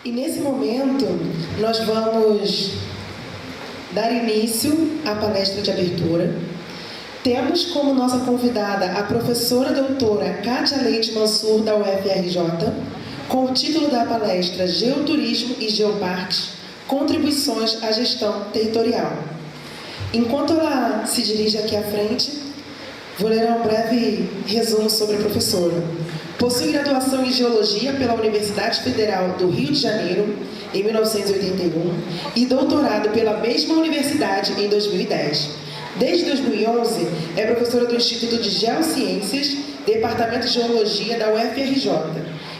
E nesse momento, nós vamos dar início à palestra de abertura. Temos como nossa convidada a professora doutora Kátia Leite Mansur, da UFRJ, com o título da palestra Geoturismo e Geoparques, Contribuições à Gestão Territorial. Enquanto ela se dirige aqui à frente, vou ler um breve resumo sobre a professora. Possui graduação em Geologia pela Universidade Federal do Rio de Janeiro, em 1981, e doutorado pela mesma universidade em 2010. Desde 2011, é professora do Instituto de Geociências, Departamento de Geologia da UFRJ,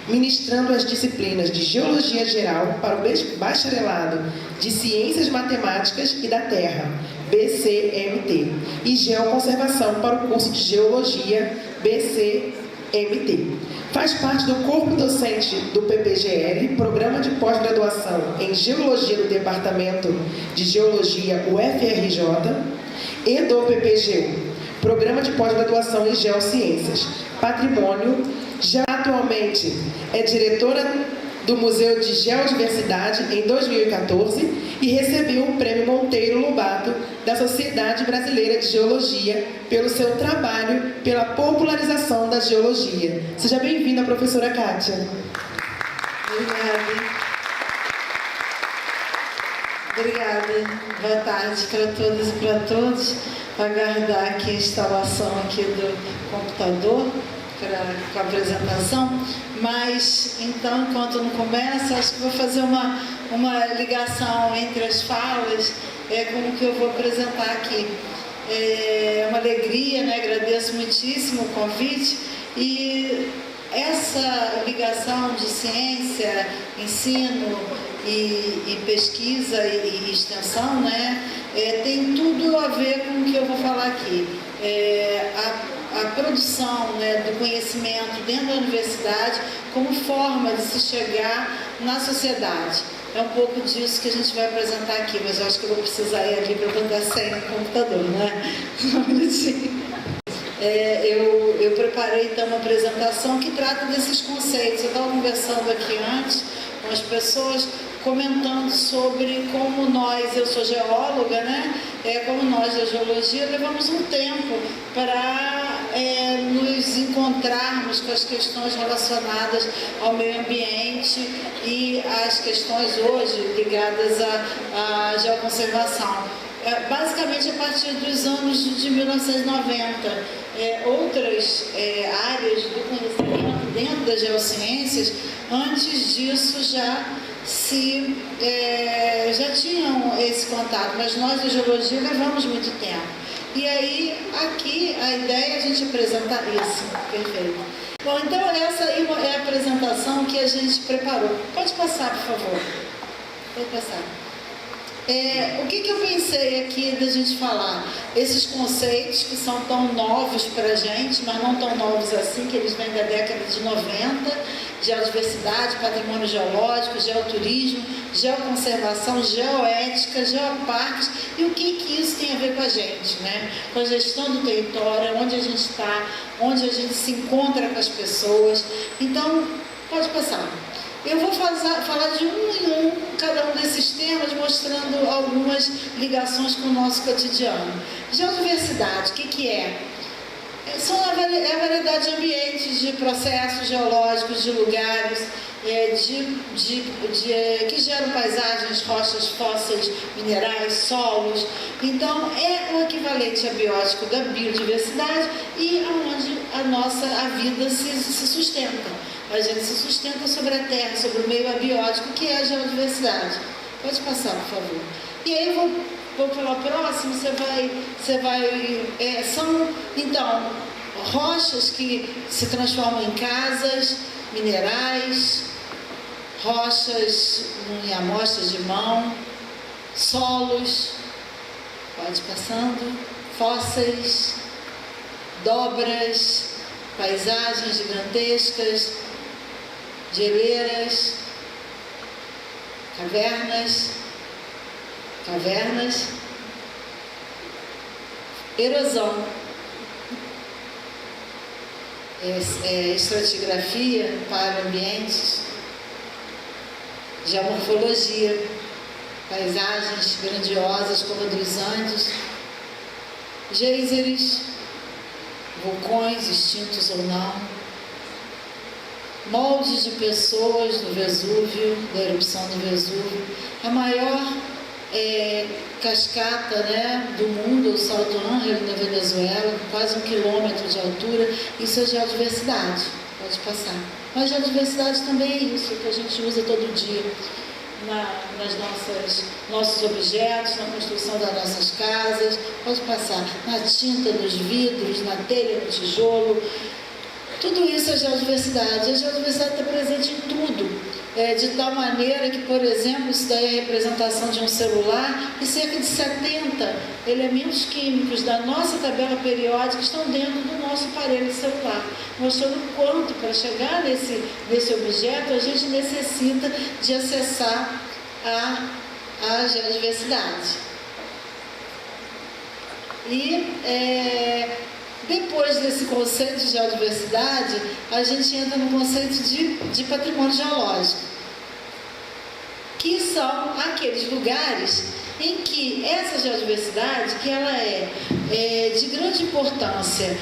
ministrando as disciplinas de Geologia Geral para o Bacharelado de Ciências Matemáticas e da Terra, BCMT, e Geoconservação para o curso de Geologia, BCMT. Faz parte do corpo docente do PPGL, Programa de Pós-Graduação em Geologia do Departamento de Geologia UFRJ, e do PPGU, Programa de Pós-Graduação em Geociências, Patrimônio. Já atualmente é diretora do Museu de Geodiversidade em 2014 e recebeu o Prêmio Monteiro Lobato da Sociedade Brasileira de Geologia pelo seu trabalho pela popularização da geologia. Seja bem-vinda, professora Kátia. Obrigada. Boa tarde para todas e para todos. Vou aguardar aqui a instalação aqui do computador com a apresentação, mas então, enquanto não começa, acho que vou fazer uma ligação entre as falas, como que eu vou apresentar aqui. É uma alegria, né? Agradeço muitíssimo o convite, e essa ligação de ciência, ensino e pesquisa e extensão, né? Tem tudo a ver com o que eu vou falar aqui. A produção, né, do conhecimento dentro da universidade como forma de se chegar na sociedade. É um pouco disso que a gente vai apresentar aqui, mas eu acho que eu vou precisar ir ali para botar sem no computador, né? Um minutinho. Eu preparei então uma apresentação que trata desses conceitos. Eu estava conversando aqui antes com as pessoas, comentando sobre como nós, eu sou geóloga, né? Como nós da geologia levamos um tempo para nos encontrarmos com as questões relacionadas ao meio ambiente e as questões hoje ligadas à geoconservação. Basicamente a partir dos anos de 1990, outras áreas do conhecimento dentro das geociências, antes disso já tinham esse contato, mas nós da geologia levamos muito tempo. E aí, aqui, a ideia é a gente apresentar isso. Perfeito. Bom, então essa aí é a apresentação que a gente preparou. Pode passar, por favor. Pode passar. O que eu pensei aqui da gente falar? Esses conceitos que são tão novos para a gente, mas não tão novos assim, que eles vêm da década de 90, geodiversidade, patrimônio geológico, geoturismo, geoconservação, geoética, geoparques, e o que isso tem a ver com a gente, né? Com a gestão do território, onde a gente está, onde a gente se encontra com as pessoas. Então, pode passar. Eu vou falar de um em um, cada um desses temas, mostrando algumas ligações com o nosso cotidiano. Geodiversidade, o que é? São a variedade de ambientes, de processos geológicos, de lugares, que geram paisagens, rochas, fósseis, minerais, solos. Então, é o equivalente abiótico da biodiversidade e onde a vida se sustenta. A gente se sustenta sobre a terra, sobre o meio abiótico, que é a geodiversidade. Pode passar, por favor. E aí eu vou para o próximo, são, então, rochas que se transformam em casas, minerais, rochas em amostras de mão, solos, pode passando, fósseis, dobras, paisagens gigantescas, geleiras, cavernas, erosão, estratigrafia para ambientes, geomorfologia, paisagens grandiosas como a dos Andes, geysers, vulcões extintos ou não, moldes de pessoas no Vesúvio, da erupção do Vesúvio, a maior cascata, né, do mundo, o Salto Ángel, na Venezuela, quase 1 quilômetro de altura. Isso é geodiversidade, pode passar. Mas geodiversidade também é isso que a gente usa todo dia nossos objetos, na construção das nossas casas, pode passar na tinta, nos vidros, na telha, no tijolo. Tudo isso é geodiversidade. A geodiversidade está presente em tudo. De tal maneira que, por exemplo, isso daí é a representação de um celular e cerca de 70 elementos químicos da nossa tabela periódica estão dentro do nosso aparelho celular, mostrando o quanto, para chegar nesse objeto, a gente necessita de acessar a geodiversidade. E depois desse conceito de geodiversidade, a gente entra no conceito de patrimônio geológico, que são aqueles lugares em que essa geodiversidade, que ela é de grande importância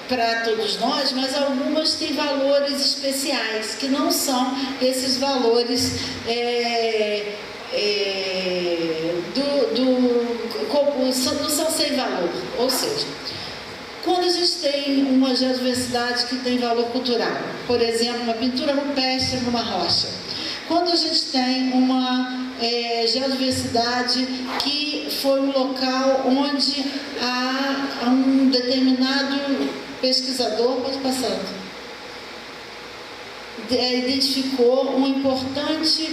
para todos nós, mas algumas têm valores especiais, que não são esses valores não são sem valor, ou seja, quando a gente tem uma geodiversidade que tem valor cultural, por exemplo, uma pintura rupestre numa rocha, quando a gente tem uma geodiversidade que foi um local onde há um determinado pesquisador, pode passar, identificou uma importante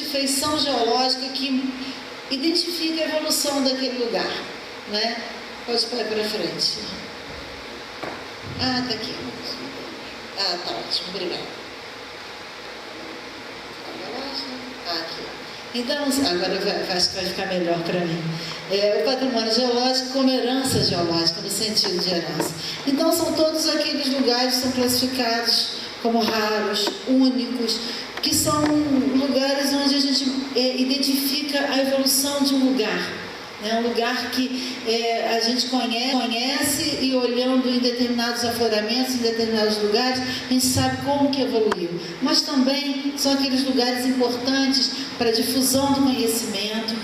feição geológica que identifica a evolução daquele lugar, né? Pode ir para frente. Está aqui. Tá ótimo, obrigada. Aqui. Então, agora acho que vai ficar melhor para mim. O patrimônio geológico como herança geológica, no sentido de herança. Então, são todos aqueles lugares que são classificados como raros, únicos, que são lugares onde a gente identifica a evolução de um lugar. Um lugar que a gente conhece e olhando em determinados afloramentos, em determinados lugares, a gente sabe como que evoluiu. Mas também são aqueles lugares importantes para a difusão do conhecimento,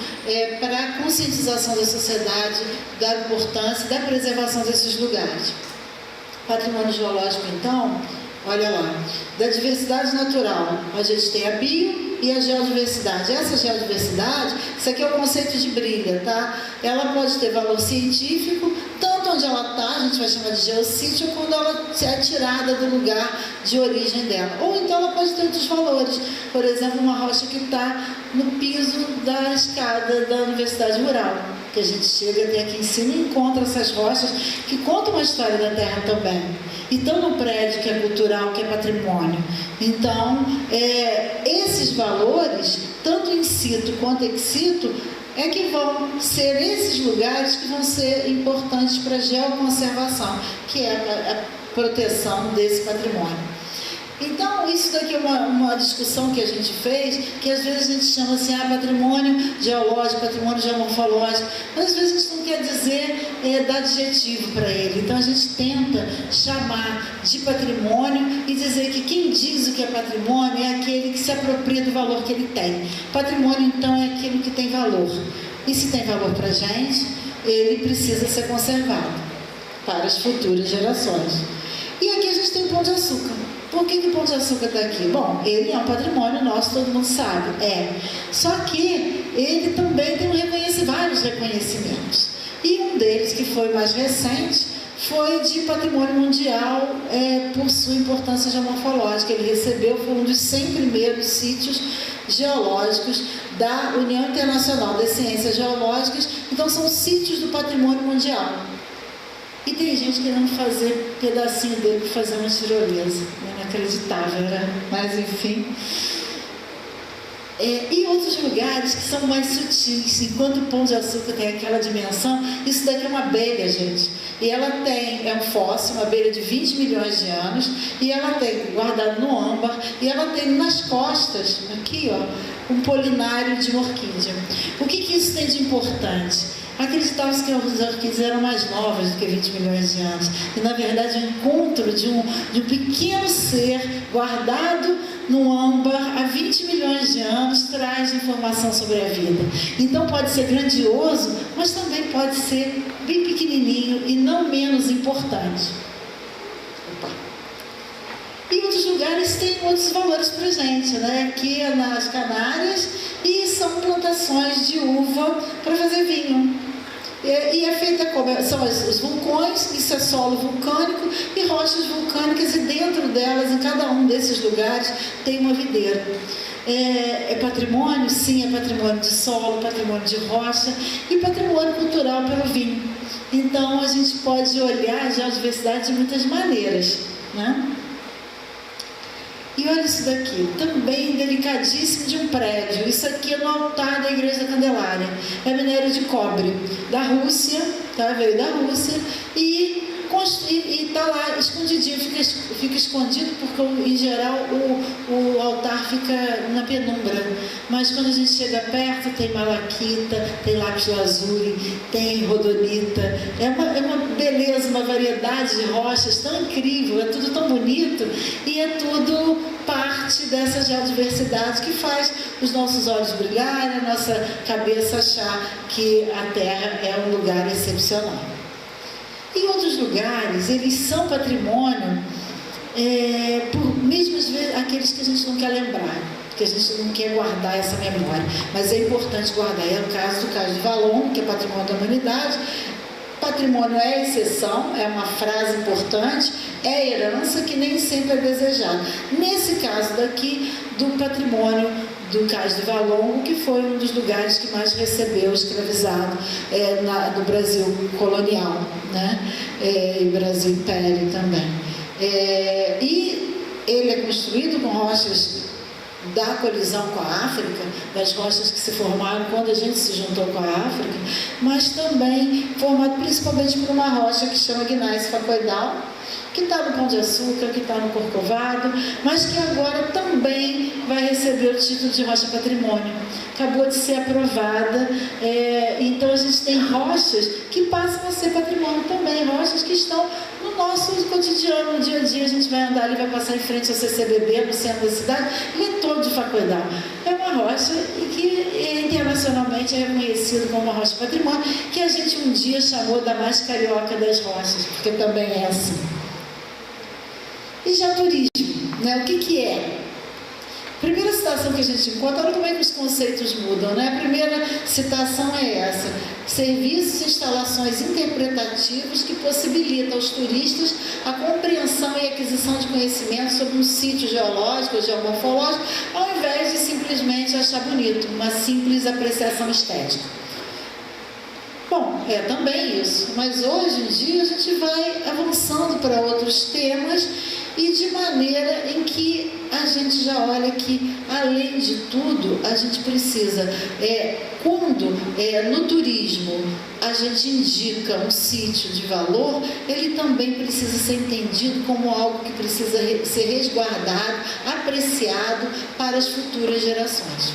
para a conscientização da sociedade, da importância, da preservação desses lugares. Patrimônio geológico, então, olha lá, da diversidade natural, a gente tem a bio e a geodiversidade. Essa geodiversidade, isso aqui é o conceito de brilha, tá? Ela pode ter valor científico, tanto onde ela está, a gente vai chamar de geossítio, quando ela é tirada do lugar de origem dela. Ou então ela pode ter outros valores. Por exemplo, uma rocha que está no piso da escada da Universidade Rural, que a gente chega até aqui em cima e encontra essas rochas que contam a história da Terra também. E estão no prédio que é cultural, que é patrimônio. Então, esses valores, tanto in situ quanto ex situ, é que vão ser esses lugares que vão ser importantes para a geoconservação, que é a proteção desse patrimônio. Então, isso daqui é uma discussão que a gente fez, que às vezes a gente chama assim, patrimônio geológico, patrimônio geomorfológico, mas às vezes a gente não quer dizer, dar adjetivo para ele. Então, a gente tenta chamar de patrimônio e dizer que quem diz o que é patrimônio é aquele que se apropria do valor que ele tem. Patrimônio, então, é aquilo que tem valor. E se tem valor para a gente, ele precisa ser conservado para as futuras gerações. E aqui a gente tem o Pão de Açúcar. Por que o Pão de Açúcar está aqui? Bom, ele é um patrimônio nosso, todo mundo sabe. Só que ele também tem vários reconhecimentos. E um deles, que foi mais recente, foi de patrimônio mundial por sua importância geomorfológica. Ele recebeu, foi um dos 100 primeiros sítios geológicos da União Internacional das Ciências Geológicas. Então, são sítios do patrimônio mundial. E tem gente querendo fazer pedacinho dele para fazer uma tirolesa. Inacreditável, né? Mas, enfim. E outros lugares que são mais sutis. Enquanto o Pão de Açúcar tem aquela dimensão, isso daqui é uma abelha, gente. E ela é um fóssil, uma abelha de 20 milhões de anos, e ela tem, guardado no âmbar, e ela tem nas costas, aqui, ó, um polinário de orquídea. O que isso tem de importante? Acreditava-se que as orquídeas eram mais novas do que 20 milhões de anos. E, na verdade, o encontro de um pequeno ser guardado no âmbar há 20 milhões de anos traz informação sobre a vida. Então, pode ser grandioso, mas também pode ser bem pequenininho e não menos importante. E outros lugares têm outros valores para a gente, né? Aqui é nas Canárias, e são plantações de uva para fazer vinho. E é feita como? São os vulcões, isso é solo vulcânico e rochas vulcânicas, e dentro delas, em cada um desses lugares, tem uma videira. É patrimônio? Sim, é patrimônio de solo, patrimônio de rocha e patrimônio cultural pelo vinho. Então, a gente pode olhar já a diversidade de muitas maneiras, né? E olha isso daqui, também delicadíssimo, de um prédio. Isso aqui é no altar da Igreja da Candelária. É minério de cobre da Rússia, tá? Veio da Rússia e está lá escondidinho, fica escondido porque, em geral, o altar fica na penumbra. Mas quando a gente chega perto, tem malaquita, tem lápis lazuli, tem rodonita. É uma beleza, uma variedade de rochas tão incrível, é tudo tão bonito, e é tudo parte dessa geodiversidade que faz os nossos olhos brilharem, a nossa cabeça achar que a Terra é um lugar excepcional. Em outros lugares, eles são patrimônio, mesmo às vezes aqueles que a gente não quer lembrar, que a gente não quer guardar essa memória, mas é importante guardar. É o caso do Cais do Valongo, que é patrimônio da humanidade. Patrimônio é exceção, é uma frase importante, é herança que nem sempre é desejada. Nesse caso daqui, do patrimônio do Cais do Valongo, que foi um dos lugares que mais recebeu escravizado no Brasil colonial, né? E Brasil Império também. E ele é construído com rochas da colisão com a África, das rochas que se formaram quando a gente se juntou com a África, mas também formado principalmente por uma rocha que chama Gneiss Facoidal, que está no Pão de Açúcar, que está no Corcovado, mas que agora também vai receber o título de rocha patrimônio. Acabou de ser aprovada, então a gente tem rochas que passam a ser patrimônio também, rochas que estão no nosso cotidiano, no dia a dia. A gente vai andar ali, vai passar em frente ao CCBB, no centro da cidade, e é todo de Facoidal. É uma rocha que internacionalmente é reconhecida como uma rocha patrimônio, que a gente um dia chamou da mais carioca das rochas, porque também é assim. E já turismo, né? O que é? Primeira citação que a gente encontra, olha como é que os conceitos mudam, né? A primeira citação é essa: serviços e instalações interpretativos que possibilitam aos turistas a compreensão e aquisição de conhecimento sobre um sítio geológico ou geomorfológico, ao invés de simplesmente achar bonito, uma simples apreciação estética. Bom, é também isso, mas hoje em dia a gente vai avançando para outros temas, e de maneira em que a gente já olha que, além de tudo, a gente precisa, quando no turismo a gente indica um sítio de valor, ele também precisa ser entendido como algo que precisa ser resguardado, apreciado para as futuras gerações.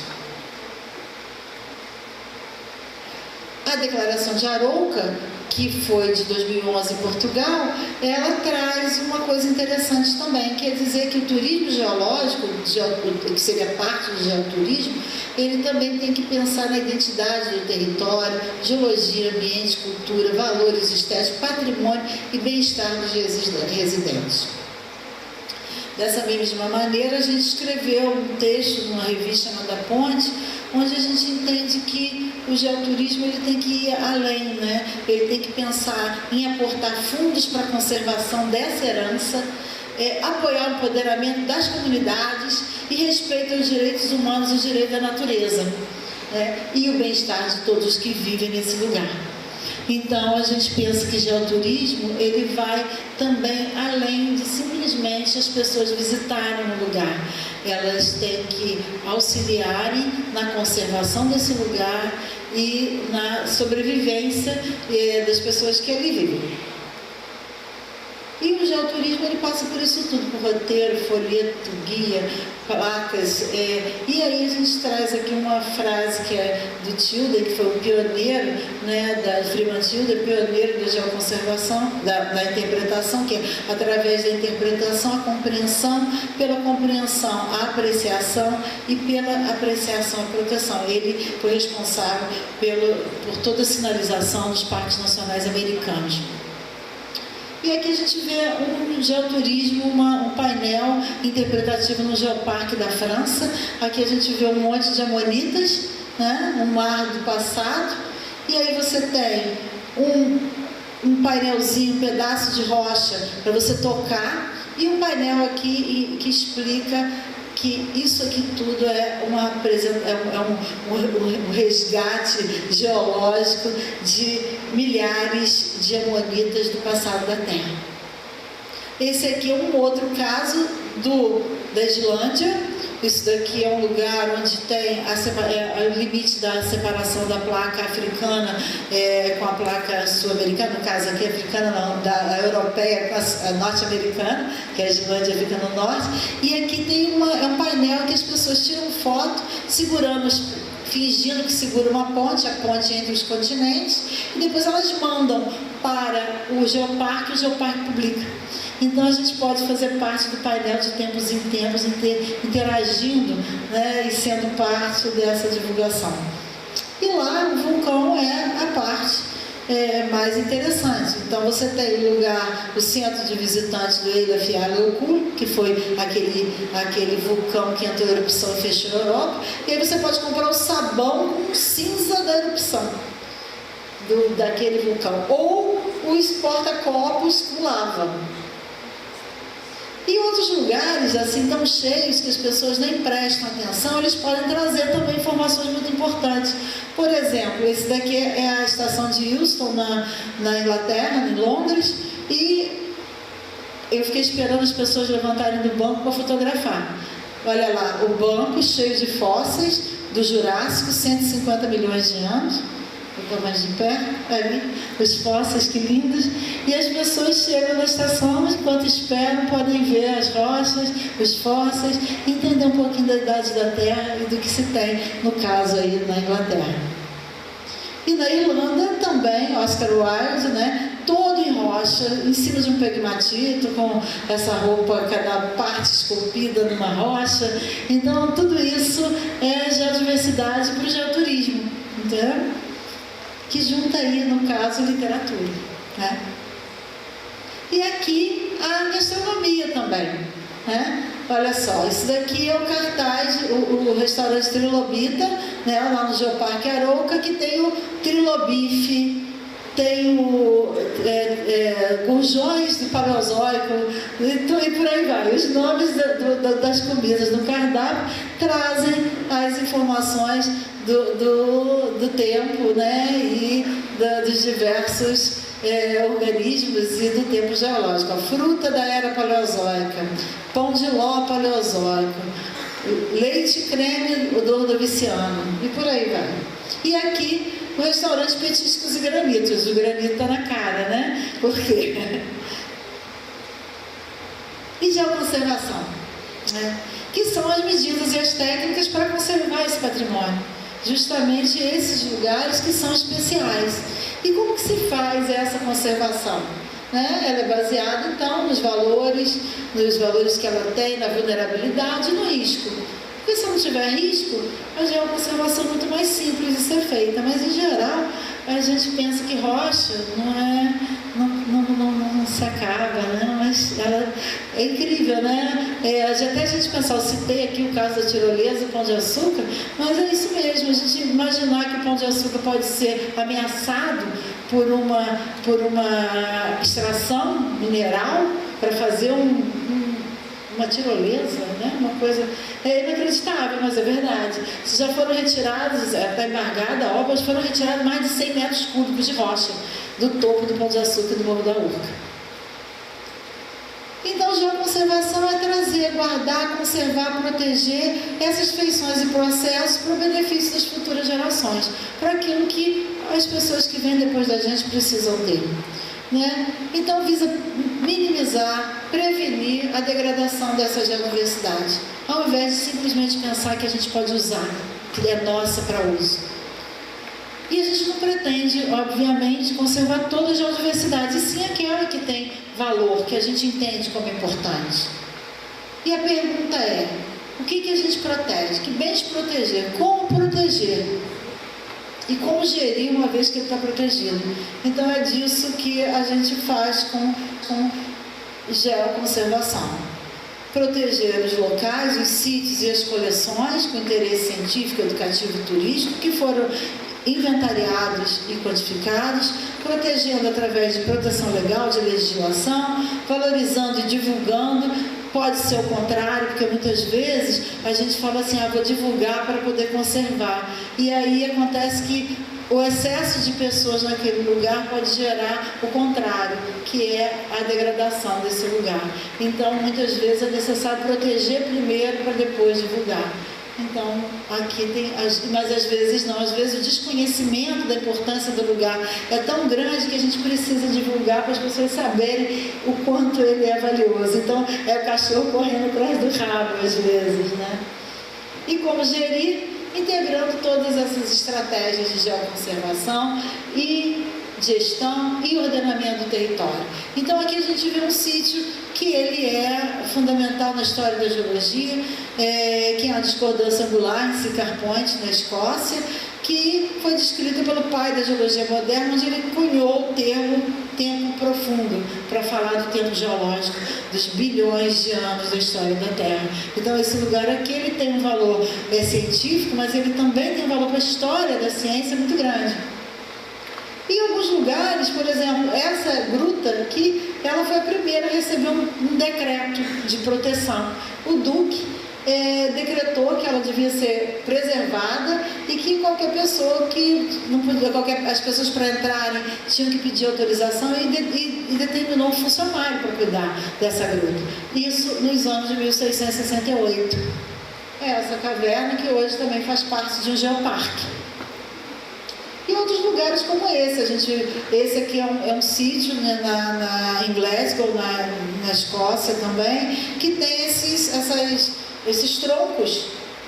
A Declaração de Arouca, que foi de 2011 em Portugal, ela traz uma coisa interessante também, que é dizer que o turismo geológico, que seria parte do geoturismo, ele também tem que pensar na identidade do território, geologia, ambiente, cultura, valores estéticos, patrimônio e bem-estar dos residentes. Dessa mesma maneira, a gente escreveu um texto numa revista chamada Ponte, onde a gente entende que o geoturismo ele tem que ir além, né? Ele tem que pensar em aportar fundos para a conservação dessa herança, apoiar o empoderamento das comunidades e respeito aos direitos humanos e os direitos da natureza, né? E o bem-estar de todos que vivem nesse lugar. Então a gente pensa que geoturismo ele vai também além de simplesmente as pessoas visitarem um lugar. Elas têm que auxiliarem na conservação desse lugar e na sobrevivência das pessoas que ali vivem. E o geoturismo ele passa por isso tudo, por roteiro, folheto, guia, placas. E aí a gente traz aqui uma frase que é do Tilden, que foi o pioneiro, né, da Freeman Tilden, pioneiro da geoconservação, da interpretação, que é através da interpretação, a compreensão, pela compreensão, a apreciação e pela apreciação, a proteção. Ele foi responsável por toda a sinalização dos parques nacionais americanos. E aqui a gente vê um geoturismo, um painel interpretativo no Geoparque da França. Aqui a gente vê um monte de amonitas, né? Um mar do passado. E aí você tem um painelzinho, um pedaço de rocha para você tocar. E um painel aqui que explica que isso aqui tudo é um resgate geológico de milhares de amonitas do passado da Terra. Esse aqui é um outro caso da Islândia. Isso daqui é um lugar onde tem o limite da separação da placa africana com a placa sul-americana, no caso aqui africana não, da europeia com a norte-americana, que a Islândia fica no norte. E aqui tem um painel que as pessoas tiram foto fingindo que segura uma ponte, a ponte entre os continentes, e depois elas mandam para o Geoparque e o Geoparque publica. Então a gente pode fazer parte do painel de tempos em tempos, interagindo, né, e sendo parte dessa divulgação. E lá o vulcão é a parte mais interessante. Então você tem o lugar, o centro de visitantes do Eyjafjallajökull, que foi aquele vulcão que entrou em erupção e fechou a Europa, e aí você pode comprar o sabão com cinza da erupção daquele vulcão, ou os porta-copos com lava. E outros lugares, assim, tão cheios que as pessoas nem prestam atenção, eles podem trazer também informações muito importantes. Por exemplo, esse daqui é a estação de Euston, na Inglaterra, em Londres, e eu fiquei esperando as pessoas levantarem do banco para fotografar. Olha lá, o banco cheio de fósseis do Jurássico, 150 milhões de anos. Estou mais de pé, ali, os fósseis, que lindos. E as pessoas chegam na estação, enquanto esperam, podem ver as rochas, os fósseis, entender um pouquinho da idade da Terra e do que se tem, no caso aí, na Inglaterra. E na Irlanda também, Oscar Wilde, né, todo em rocha, em cima de um pegmatito, com essa roupa, cada parte esculpida numa rocha. Então, tudo isso é geodiversidade para o geoturismo, entendeu? Que junta aí, no caso, literatura, né? E aqui a gastronomia também, né? Olha só, isso daqui é o cartaz, o restaurante Trilobita, né? Lá no Geoparque Arouca, que tem o trilobife, tem o gurjões do Paleozoico e por aí vai. Os nomes das comidas no cardápio trazem as informações do tempo, né, e dos diversos organismos e do tempo geológico. A fruta da era paleozoica, pão de ló paleozoico, leite creme do Ordoviciano e por aí vai. E aqui o restaurante Petiscos e Granitos. O granito está na cara, né? Por quê? E geoconservação, né? Que são as medidas e as técnicas para conservar esse patrimônio. Justamente esses lugares que são especiais. E como que se faz essa conservação? Né? Ela é baseada, então, nos valores que ela tem, na vulnerabilidade e no risco. Porque se não tiver risco, a geoconservação é muito mais simples de ser feita. Mas, em geral, a gente pensa que rocha não se acaba, né? Mas ela é incrível, né? Até a gente pensar, eu citei aqui o caso da tirolesa, o Pão de Açúcar, mas é isso mesmo, a gente imaginar que o Pão de Açúcar pode ser ameaçado por uma extração mineral para fazer uma tirolesa, né? Uma coisa inacreditável, mas é verdade. Já foram retirados, está embargada a obra, foram retirados mais de 100 metros cúbicos de rocha. do topo do Pão de Açúcar e do Morro da Urca. Então, geoconservação é trazer, guardar, conservar, proteger essas feições e processos para o benefício das futuras gerações, para aquilo que as pessoas que vêm depois da gente precisam ter. Né? Então, visa minimizar, prevenir a degradação dessa geodiversidade, ao invés de simplesmente pensar que a gente pode usar, que é nossa para uso. E a gente não pretende, obviamente, conservar toda a geodiversidade, e sim aquela que tem valor, que a gente entende como importante. E a pergunta é, o que a gente protege? Que bens proteger? Como proteger? E como gerir uma vez que ele está protegido? Então é disso que a gente faz com geoconservação. Proteger os locais, os sítios e as coleções com interesse científico, educativo e turístico que foram inventariados e codificados, protegendo através de proteção legal, de legislação, valorizando e divulgando. Pode ser o contrário, porque muitas vezes a gente fala assim, vou divulgar para poder conservar. E aí acontece que o excesso de pessoas naquele lugar pode gerar o contrário, que é a degradação desse lugar. Então, muitas vezes é necessário proteger primeiro para depois divulgar. Então, aqui tem, mas às vezes não, às vezes o desconhecimento da importância do lugar é tão grande que a gente precisa divulgar para as pessoas saberem o quanto ele é valioso. Então, é o cachorro correndo atrás do rabo, às vezes, né? E como gerir? Integrando todas essas estratégias de geoconservação e gestão e ordenamento do território. Então aqui a gente vê um sítio que ele é fundamental na história da geologia, que é a discordância angular em Siccar Point, na Escócia, que foi descrito pelo pai da geologia moderna, onde ele cunhou o termo tempo profundo, para falar do tempo geológico, dos bilhões de anos da história da Terra. Então esse lugar aqui ele tem um valor científico, mas ele também tem um valor para a história da ciência muito grande. Em alguns lugares, por exemplo, essa gruta aqui, ela foi a primeira a receber um decreto de proteção. O Duque decretou que ela devia ser preservada e que qualquer pessoa que não podia, as pessoas para entrarem tinham que pedir autorização e determinou um funcionário para cuidar dessa gruta. Isso nos anos de 1668. É essa caverna que hoje também faz parte de um geoparque. E outros lugares como esse. Esse aqui é um sítio, né, em Glasgow, na Escócia também, que tem esses troncos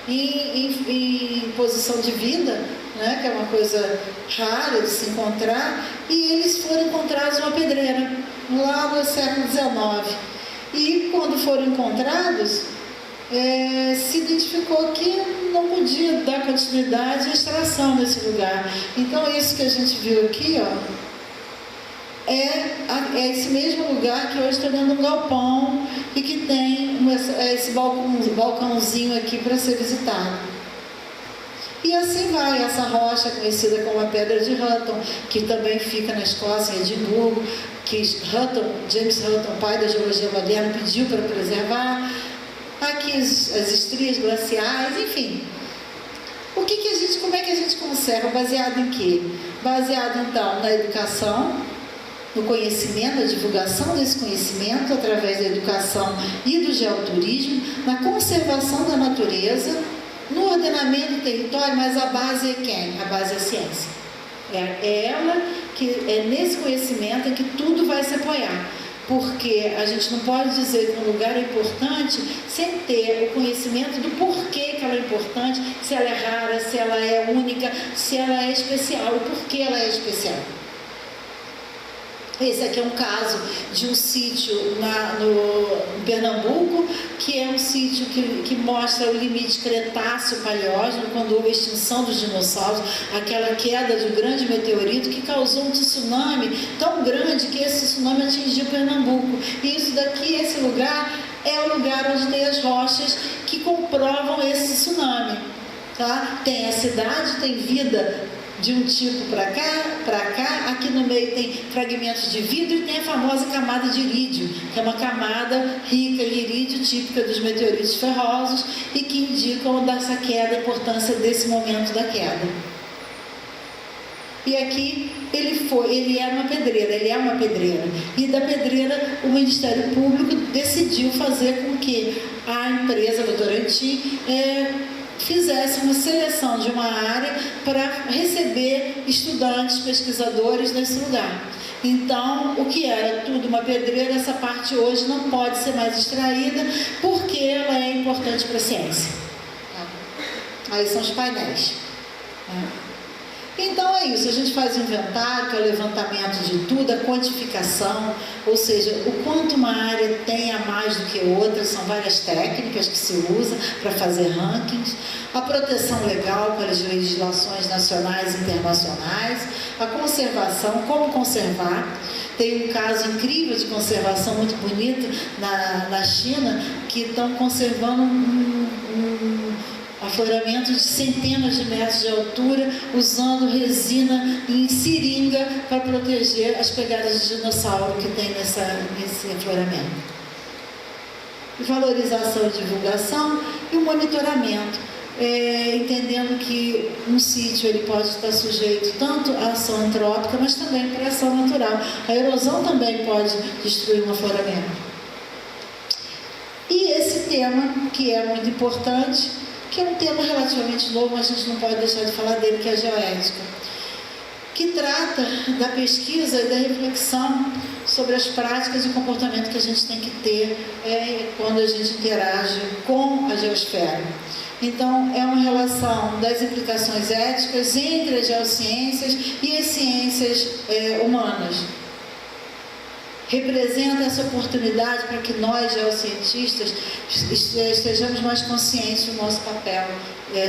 em posição de vida, né, que é uma coisa rara de se encontrar, e eles foram encontrados numa pedreira, lá no século XIX. E quando foram encontrados, se identificou que não podia dar continuidade à extração desse lugar. Então, isso que a gente viu aqui, é esse mesmo lugar que hoje está dentro de um galpão e que tem esse balcãozinho aqui para ser visitado. E assim vai, essa rocha conhecida como a Pedra de Hutton, que também fica na Escócia, em Edimburgo, que James Hutton, pai da geologia moderna, pediu para preservar. Aqui as estrias glaciais, enfim. Como é que a gente conserva? Baseado em quê? Baseado, então, na educação, no conhecimento, na divulgação desse conhecimento, através da educação e do geoturismo, na conservação da natureza, no ordenamento do território, mas a base é quem? A base é a ciência. É ela que é nesse conhecimento em que tudo vai se apoiar. Porque a gente não pode dizer que um lugar é importante sem ter o conhecimento do porquê que ela é importante, se ela é rara, se ela é única, se ela é especial, o porquê ela é especial. Esse aqui é um caso de um sítio no Pernambuco, que é um sítio que mostra o limite Cretáceo-Paleógeno, quando houve a extinção dos dinossauros, aquela queda de um grande meteorito que causou um tsunami tão grande que esse tsunami atingiu Pernambuco. E isso daqui, esse lugar, é o lugar onde tem as rochas que comprovam esse tsunami. Tá? Tem a cidade, tem vida de um tipo para cá, aqui no meio tem fragmentos de vidro e tem a famosa camada de irídio, que é uma camada rica em irídio, típica dos meteoritos ferrosos e que indicam dessa queda, a importância desse momento da queda. E aqui ele era uma pedreira, ele é uma pedreira. E da pedreira o Ministério Público decidiu fazer com que a empresa Votorantim fizesse uma seleção de uma área para receber estudantes, pesquisadores nesse lugar. Então, o que era tudo uma pedreira, essa parte hoje não pode ser mais extraída, porque ela é importante para a ciência. Aí são os painéis. Então é isso, a gente faz o inventário, que é o levantamento de tudo, a quantificação, ou seja, o quanto uma área tem a mais do que outra, são várias técnicas que se usa para fazer rankings, a proteção legal pelas legislações nacionais e internacionais, a conservação, como conservar. Tem um caso incrível de conservação muito bonito na China, que estão conservando um afloramento de centenas de metros de altura, usando resina em seringa para proteger as pegadas de dinossauro que tem nesse afloramento. Valorização e divulgação e o monitoramento, entendendo que um sítio ele pode estar sujeito tanto à ação antrópica, mas também para a ação natural. A erosão também pode destruir um afloramento. E esse tema, que é muito importante, que é um tema relativamente novo, mas a gente não pode deixar de falar dele, que é a geoética, que trata da pesquisa e da reflexão sobre as práticas e comportamento que a gente tem que ter quando a gente interage com a geosfera. Então, é uma relação das implicações éticas entre as geociências e as ciências humanas. Representa essa oportunidade para que nós, geocientistas, estejamos mais conscientes do nosso papel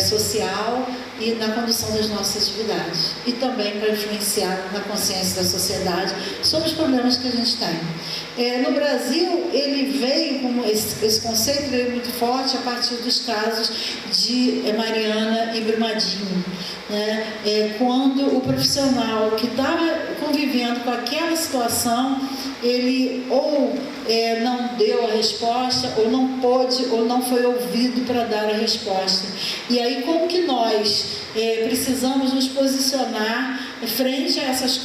social e na condução das nossas atividades. E também para influenciar na consciência da sociedade sobre os problemas que a gente tem. No Brasil, ele veio, como esse conceito veio muito forte a partir dos casos de Mariana e Brumadinho. Quando o profissional que estava convivendo com aquela situação, ele ou não deu a resposta, ou não pôde, ou não foi ouvido para dar a resposta. E aí, como que nós precisamos nos posicionar frente a essas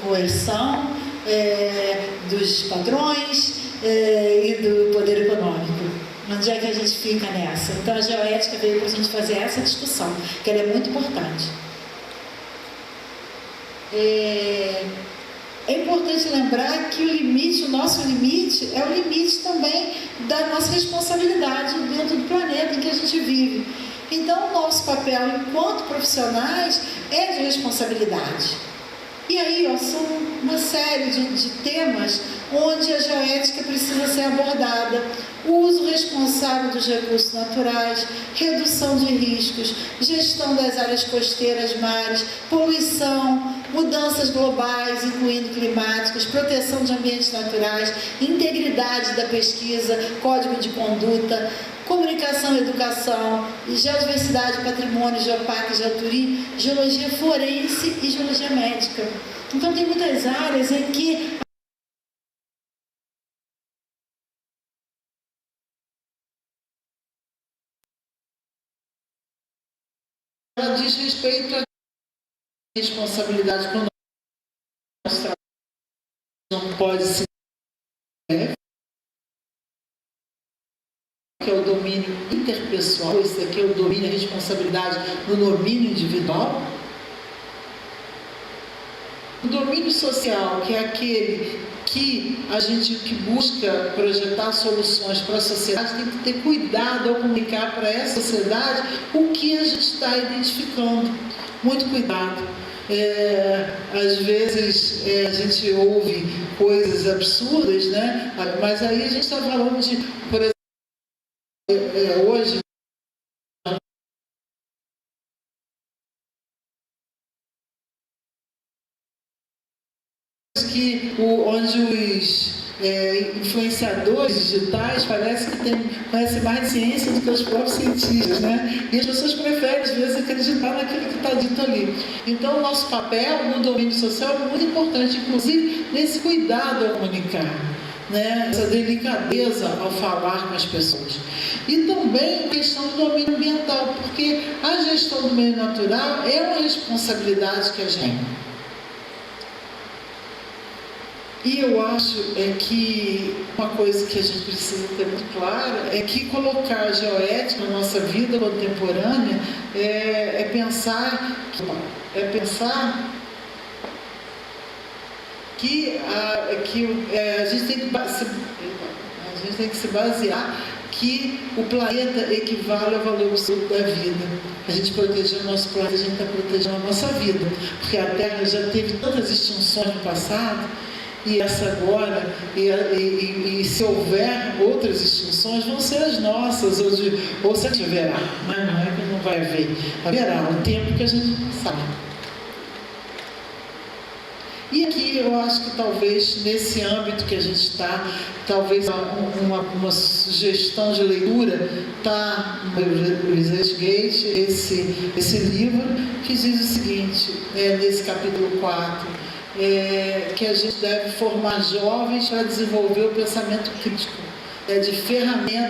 coerção dos padrões e do poder econômico? Onde é que a gente fica nessa? Então, a geoética veio para a gente fazer essa discussão, que ela é muito importante. É importante lembrar que o limite, o nosso limite, é o limite também da nossa responsabilidade dentro do planeta em que a gente vive. Então, o nosso papel enquanto profissionais é de responsabilidade. E aí, são uma série de temas onde a geoética precisa ser abordada. O uso responsável dos recursos naturais, redução de riscos, gestão das áreas costeiras, mares, poluição, mudanças globais, incluindo climáticas, proteção de ambientes naturais, integridade da pesquisa, código de conduta, comunicação e educação, geodiversidade, patrimônio, geoparque, geoturismo, geologia forense e geologia médica. Então, tem muitas áreas em que ela diz respeito à responsabilidade com o nosso trabalho. Não pode se que é o domínio interpessoal, esse aqui é o domínio, a responsabilidade no domínio individual. O domínio social, que é aquele que a gente que busca projetar soluções para a sociedade, tem que ter cuidado ao comunicar para essa sociedade o que a gente está identificando. Muito cuidado. Às vezes a gente ouve coisas absurdas, né? Mas aí a gente está falando de, por exemplo, hoje onde os influenciadores digitais parece que conhecem mais de ciência do que os próprios cientistas, né? E as pessoas preferem, às vezes, acreditar naquilo que está dito ali. Então, o nosso papel no domínio social é muito importante, inclusive, nesse cuidado ao comunicar, né? Essa delicadeza ao falar com as pessoas. E também a questão do domínio ambiental, porque a gestão do meio natural é uma responsabilidade que a gente tem. E eu acho que uma coisa que a gente precisa ter muito clara é que colocar a geoética na nossa vida contemporânea é pensar que a gente tem que se basear que o planeta equivale ao valor absoluto da vida. A gente proteger o nosso planeta, a gente está protegendo a nossa vida, porque a Terra já teve tantas extinções no passado, e essa agora, e se houver outras extinções, vão ser as nossas, ou se haverá, não é que não vai haver, haverá um tempo que a gente não sabe. E aqui eu acho que talvez nesse âmbito que a gente está, talvez uma sugestão de leitura está no ResearchGate, esse livro, que diz o seguinte, nesse capítulo 4, que a gente deve formar jovens para desenvolver o pensamento crítico,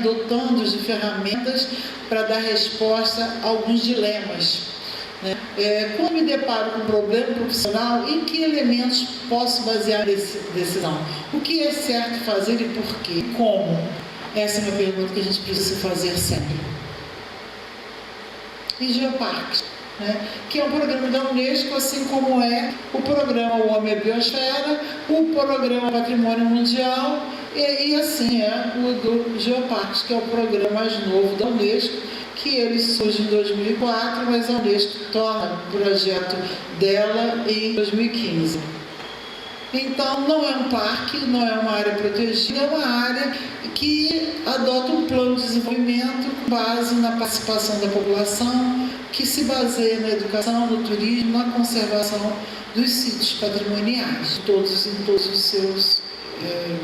dotando-os de ferramentas para dar resposta a alguns dilemas. Quando me deparo com um problema profissional, em que elementos posso basear essa decisão? O que é certo fazer e por quê? Como? Essa é uma pergunta que a gente precisa fazer sempre. E Geoparques, que é um programa da Unesco, assim como é o programa O Homem e a Biosfera, o programa Patrimônio Mundial, e assim é o do Geoparques, que é o programa mais novo da Unesco, que ele surge em 2004, mas a Unesco torna o projeto dela em 2015. Então, não é um parque, não é uma área protegida, é uma área que adota um plano de desenvolvimento com base na participação da população, que se baseia na educação, no turismo, na conservação dos sítios patrimoniais, em todos os seus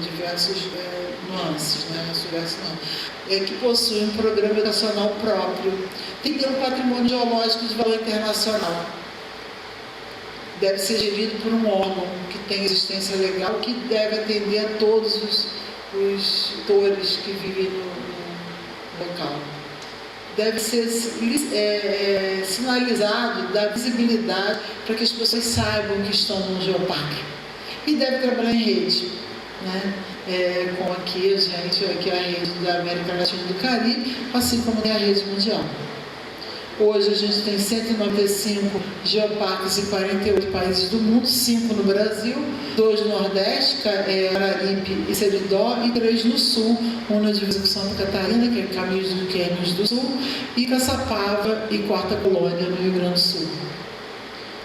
diversos nuances, que possui um programa educacional próprio, tem que ter um patrimônio geológico de valor internacional. Deve ser gerido por um órgão que tem existência legal, que deve atender a todos os atores que vivem no local. Deve ser sinalizado, dar visibilidade para que as pessoas saibam que estão no geoparque. E deve trabalhar em rede, como aqui é a rede da América Latina e do Caribe, assim como tem a rede mundial. Hoje a gente tem 195 geoparques em 48 países do mundo, 5 no Brasil, 2 no Nordeste, Araripe e Seridó, e 3 no Sul, um na divisa com Santa Catarina, que é Caminhos do Quênios do Sul, e Caçapava e Quarta Colônia, no Rio Grande do Sul.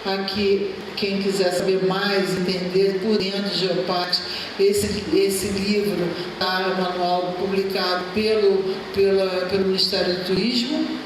Aqui, quem quiser saber mais, entender por dentro de geoparques, esse livro está um manual publicado pelo Ministério do Turismo,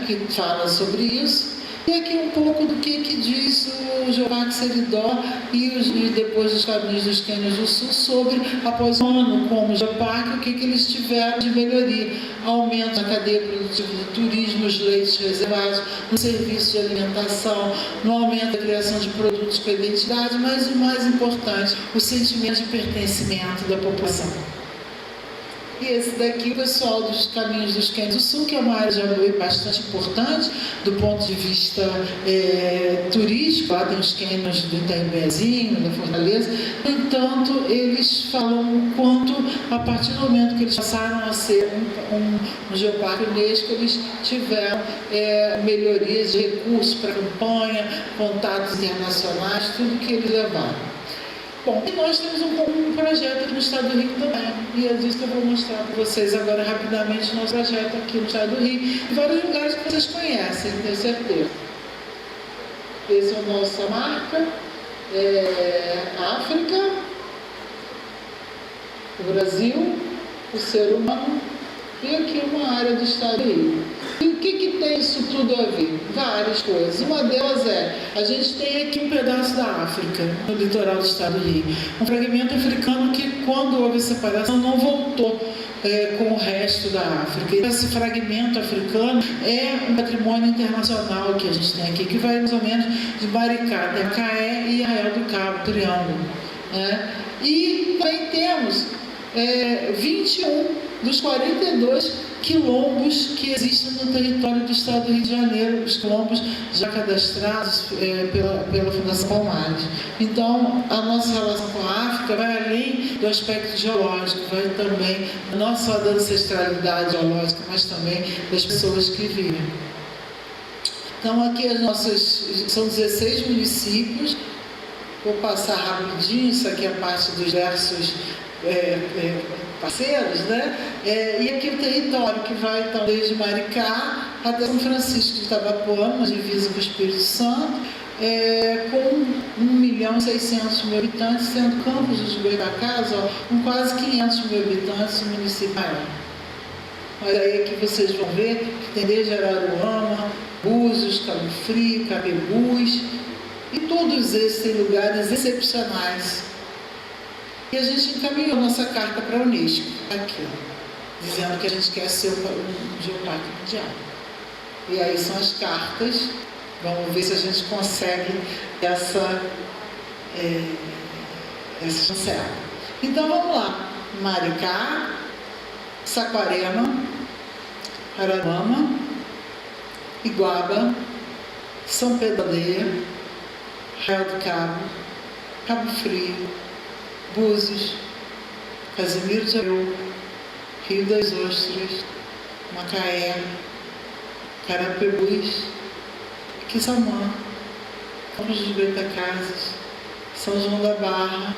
que fala sobre isso. E aqui um pouco do que diz o Geoparque Seridó e depois os Caminhos dos Quênios do Sul sobre, após um ano como Geoparque, o que eles tiveram de melhoria. Aumento na cadeia produtiva do turismo, nos leitos reservados, no serviço de alimentação, no aumento da criação de produtos com identidade, mas o mais importante, o sentimento de pertencimento da população. E esse daqui, o pessoal dos Caminhos dos Quênios do Sul, que é uma área bastante importante do ponto de vista turístico. Lá tem os cânions do Itambezinho, da Fortaleza. No entanto, eles falam quanto, a partir do momento que eles passaram a ser um geoparque Unesco, eles tiveram melhorias de recursos para campanha, contatos internacionais, tudo que eles levaram. Bom, e nós temos um projeto aqui no Estado do Rio também, e é disso que eu vou mostrar para vocês agora rapidamente o nosso projeto aqui no Estado do Rio, em vários lugares que vocês conhecem, tenho certeza. Esse é a nossa marca, África, o Brasil, o ser humano, e aqui uma área do Estado do Rio. E o que tem isso tudo a ver? Várias coisas. Uma delas a gente tem aqui um pedaço da África, no litoral do Estado do Rio. Um fragmento africano que, quando houve a separação, não voltou com o resto da África. E esse fragmento africano é um patrimônio internacional que a gente tem aqui, que vai mais ou menos de Maricá, até Caé e Arraial do Cabo, Triângulo. E também temos 21 dos 42 quilombos que existem no território do estado do Rio de Janeiro, os quilombos já cadastrados pela Fundação Palmares. Então, a nossa relação com a África vai além do aspecto geológico, vai também não só da ancestralidade geológica, mas também das pessoas que vivem. Então, aqui são 16 municípios. Vou passar rapidinho, isso aqui é a parte dos diversos parceiros, né? E aqui o território que vai então desde Maricá até São Francisco de Itabapoana, na divisa com o Espírito Santo, com 1.600.000 habitantes, sendo Campos dos Goitacazes, com quase 500.000 habitantes, o município maior. Mas aí aqui vocês vão ver que tem desde Araruama, Búzios, Cabo Frio, Cabebus, e todos esses têm lugares excepcionais. E a gente encaminhou nossa carta para a Unesco, aqui, ó, dizendo que a gente quer ser um geoparque mundial. E aí são as cartas, vamos ver se a gente consegue essa chancela. Então vamos lá, Maricá, Saquarema, Araruama, Iguaba, São Pedro da Aldeia, Arraial do Cabo, Cabo Frio, Búzios, Casimiro de Abreu, Rio das Ostras, Macaé, Carapebus, Quissamã, Campos dos Goitacazes, São João da Barra,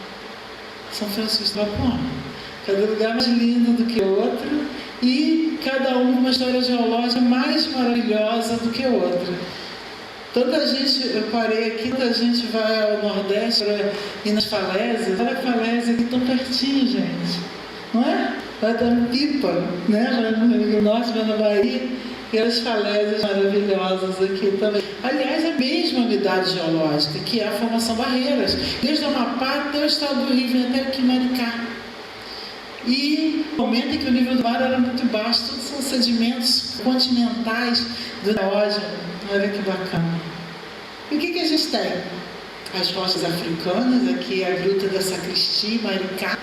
São Francisco da Itabapoana. Cada lugar mais lindo do que o outro e cada um com uma história geológica mais maravilhosa do que o outro. Tanta gente, eu parei aqui, tanta gente vai ao Nordeste para ir nas falésias. Olha a falésia aqui tão pertinho, gente. Não é? Vai dando pipa, né? Vai no Rio Norte, vai na Bahia. E as falésias maravilhosas aqui também. Aliás, é a mesma unidade geológica, que é a Formação Barreiras. Desde o Amapá até o estado do Rio, vem até aqui Maricá. E no momento em que o nível do mar era muito baixo, todos são sedimentos continentais do Neógeno. Olha que bacana. E o que a gente tem? As rochas africanas, aqui a Gruta da Sacristia, Maricá.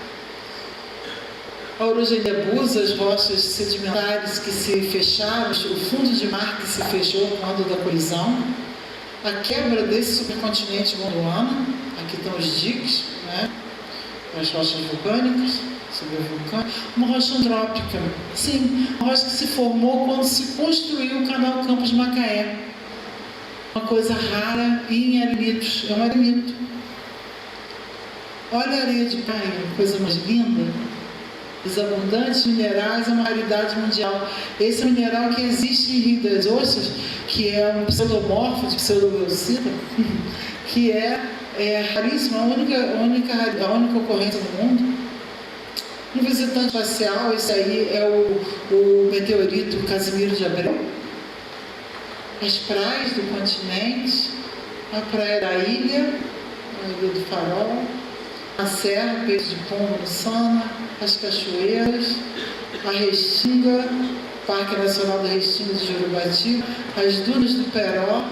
A Urugendebusa, as rochas sedimentares que se fecharam, o fundo de mar que se fechou quando da colisão. A quebra desse supercontinente Gondwana, aqui estão os diques, né? As rochas vulcânicas. Uma rocha antrópica, sim, uma rocha que se formou quando se construiu o canal Campos Macaé. Uma coisa rara e em arenitos, é um arenito. Olha a areia de praia, coisa mais linda. Os abundantes minerais é uma raridade mundial. Esse é um mineral que existe em Rio das Ostras, que é um pseudomorfo de pseudobauxita, que é raríssimo, a única ocorrência no mundo. No visitante espacial, esse aí é o meteorito Casimiro de Abreu. As praias do continente, a praia da ilha, a Ilha do Farol, a Serra, Peito de Pombo no Sana, as cachoeiras, a Restinga, Parque Nacional da Restinga de Jurubati, as dunas do Peró,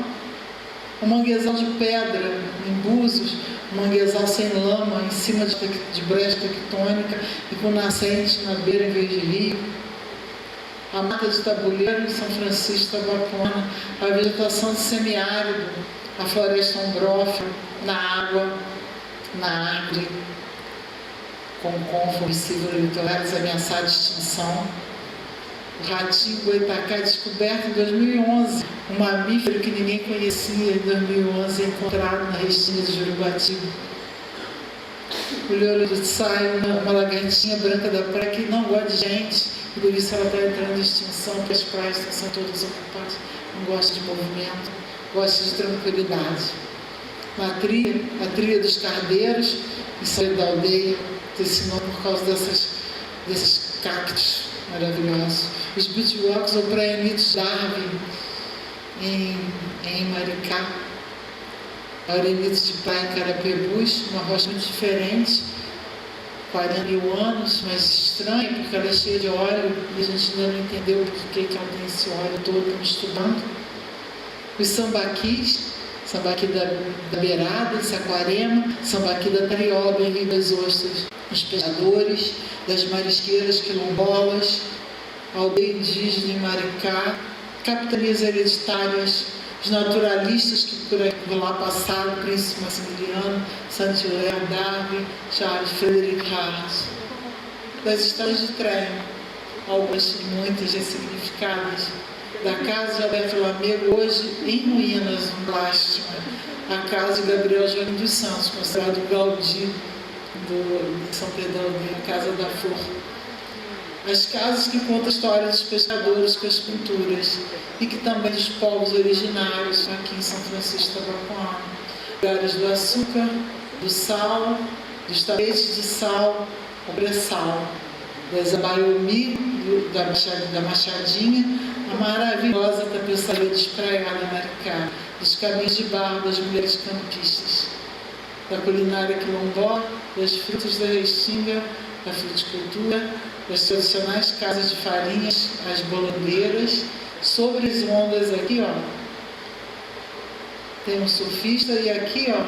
o manguezal de pedra em Búzios, manguezal sem lama, em cima de brecha tectônica e com nascente na beira em vez de rio. A mata de tabuleiro em São Francisco de Itabapoana, a vegetação de semiárido, a floresta ombrófila, na água, na árvore, com conformicível litorais ameaçados de extinção. O ratinho Goitacá, descoberto em 2011, um mamífero que ninguém conhecia em 2011, encontrado na Restinga de Jurubati. O leouro do Tsai, uma lagartinha branca da praia que não gosta de gente, e por isso ela está entrando em extinção, porque as praias são todas ocupadas, não gosta de movimento, gosta de tranquilidade. A trilha dos Cardeiros, em São da Aldeia, tem esse nome por causa desses cactos maravilhosos. Os beach walks ou praianitos Darwin, em Maricá. Arenitos de praia em Carapebus, uma rocha muito diferente, 40 mil anos, mas estranha, porque ela é cheia de óleo e a gente ainda não entendeu por que ela tem esse óleo todo, estamos estudando. Os sambaquis, sambaqui da Beirada, em Saquarema, sambaqui da Tarioba, em Rio das Ostras. Os pescadores, das marisqueiras quilombolas, a aldeia indígena em Maricá, capitanias hereditárias, os naturalistas que por lá passaram, Príncipe Maximiliano, Saint-Hilaire, Darwin, Charles Frederick Hart, das estradas de trem, algumas muitas ressignificadas, da casa de Alberto Lamego, hoje em ruínas, uma lástima, a casa de Gabriel Joaquim dos Santos, considerado o Gaudí de São Pedro, a Casa da Flor. As casas que contam a história dos pescadores com as pinturas e que também dos povos originários aqui em São Francisco da Tabapuã. Lugares do açúcar, do sal, dos tapetes de sal, o bressal, das abaiomi, da machadinha, a maravilhosa tapeçaria despraiada Maricá, dos caminhos de barro das mulheres campistas, da culinária quilombola, das frutas da restinga, da fruticultura, das tradicionais casas de farinhas, as bolandeiras, sobre as ondas aqui, ó, tem um surfista e aqui, ó,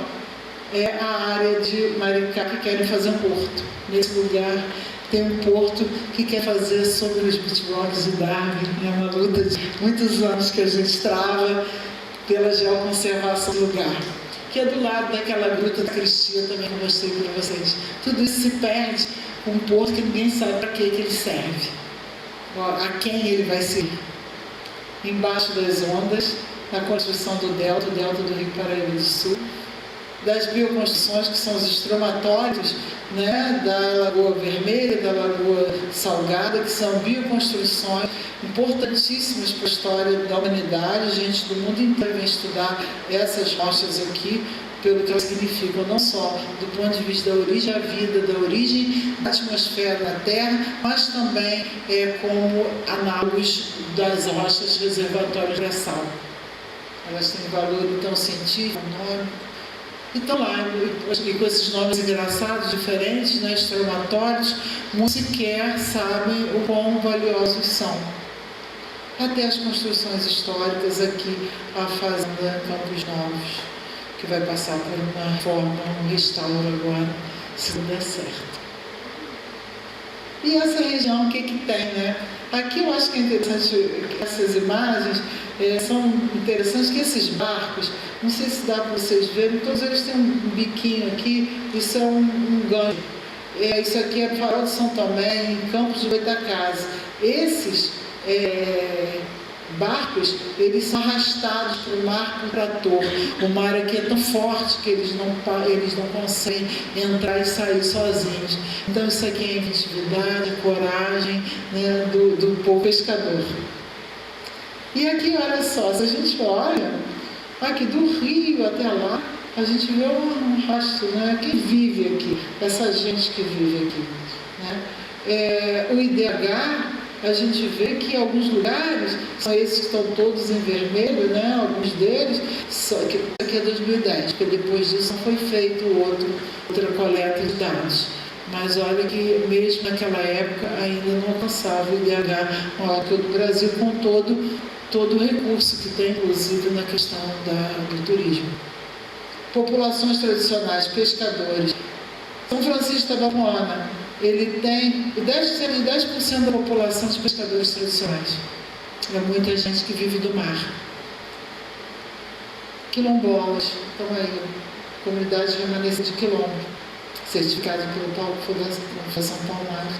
é a área de Maricá que querem fazer um porto. Nesse lugar tem um porto que quer fazer sobre os beach rocks de Darwin. É uma luta de muitos anos que a gente trava pela geoconservação do lugar, que é do lado daquela gruta da Cristina também que eu mostrei para vocês. Tudo isso se perde com um porto que ninguém sabe para que ele serve, a quem ele vai servir. Embaixo das ondas, na construção do delta do Rio Paraíba do Sul, das bioconstruções que são os estromatórios, né, da Lagoa Vermelha, da Lagoa Salgada, que são bioconstruções importantíssimas para a história da humanidade. A gente do mundo inteiro vem estudar essas rochas aqui, pelo que elas significam, não só do ponto de vista da origem à vida, da origem da atmosfera da Terra, mas também como análogos das rochas reservatórios de sal. Elas têm valor, então, científico, econômico. Então, lá, e com esses nomes engraçados, diferentes, né, estromatórios, muitos sequer sabem o quão valiosos são. Até as construções históricas aqui, a Fazenda Campos Novos, que vai passar por uma reforma, um restauro agora, se não der certo. E essa região, o que tem, né? Aqui eu acho que é interessante, essas imagens são interessantes, que esses barcos, não sei se dá para vocês verem, todos eles têm um biquinho aqui, isso é um gancho. Isso aqui é Farol de São Tomé, em Campos do Goitacazes. Esses barcos, eles são arrastados para o mar com trator. O mar aqui é tão forte que eles não conseguem entrar e sair sozinhos. Então isso aqui é inventividade, coragem, né, do povo pescador. E aqui, olha só, se a gente olha, aqui do rio até lá, a gente vê um rastro, né? Quem vive aqui, essa gente que vive aqui, né? O IDH, a gente vê que alguns lugares, são esses que estão todos em vermelho, né? Alguns deles, só que aqui é 2010, porque depois disso não foi feito outra coleta de dados. Mas olha que mesmo naquela época ainda não alcançava o IDH maior que o do Brasil, com todo o recurso que tem, inclusive, na questão do turismo. Populações tradicionais, pescadores. São Francisco da Tabapuã, ele tem 10% da população de pescadores tradicionais. É muita gente que vive do mar. Quilombolas, então aí, comunidade remanescente de quilombo, certificado pelo Fundação Palmares.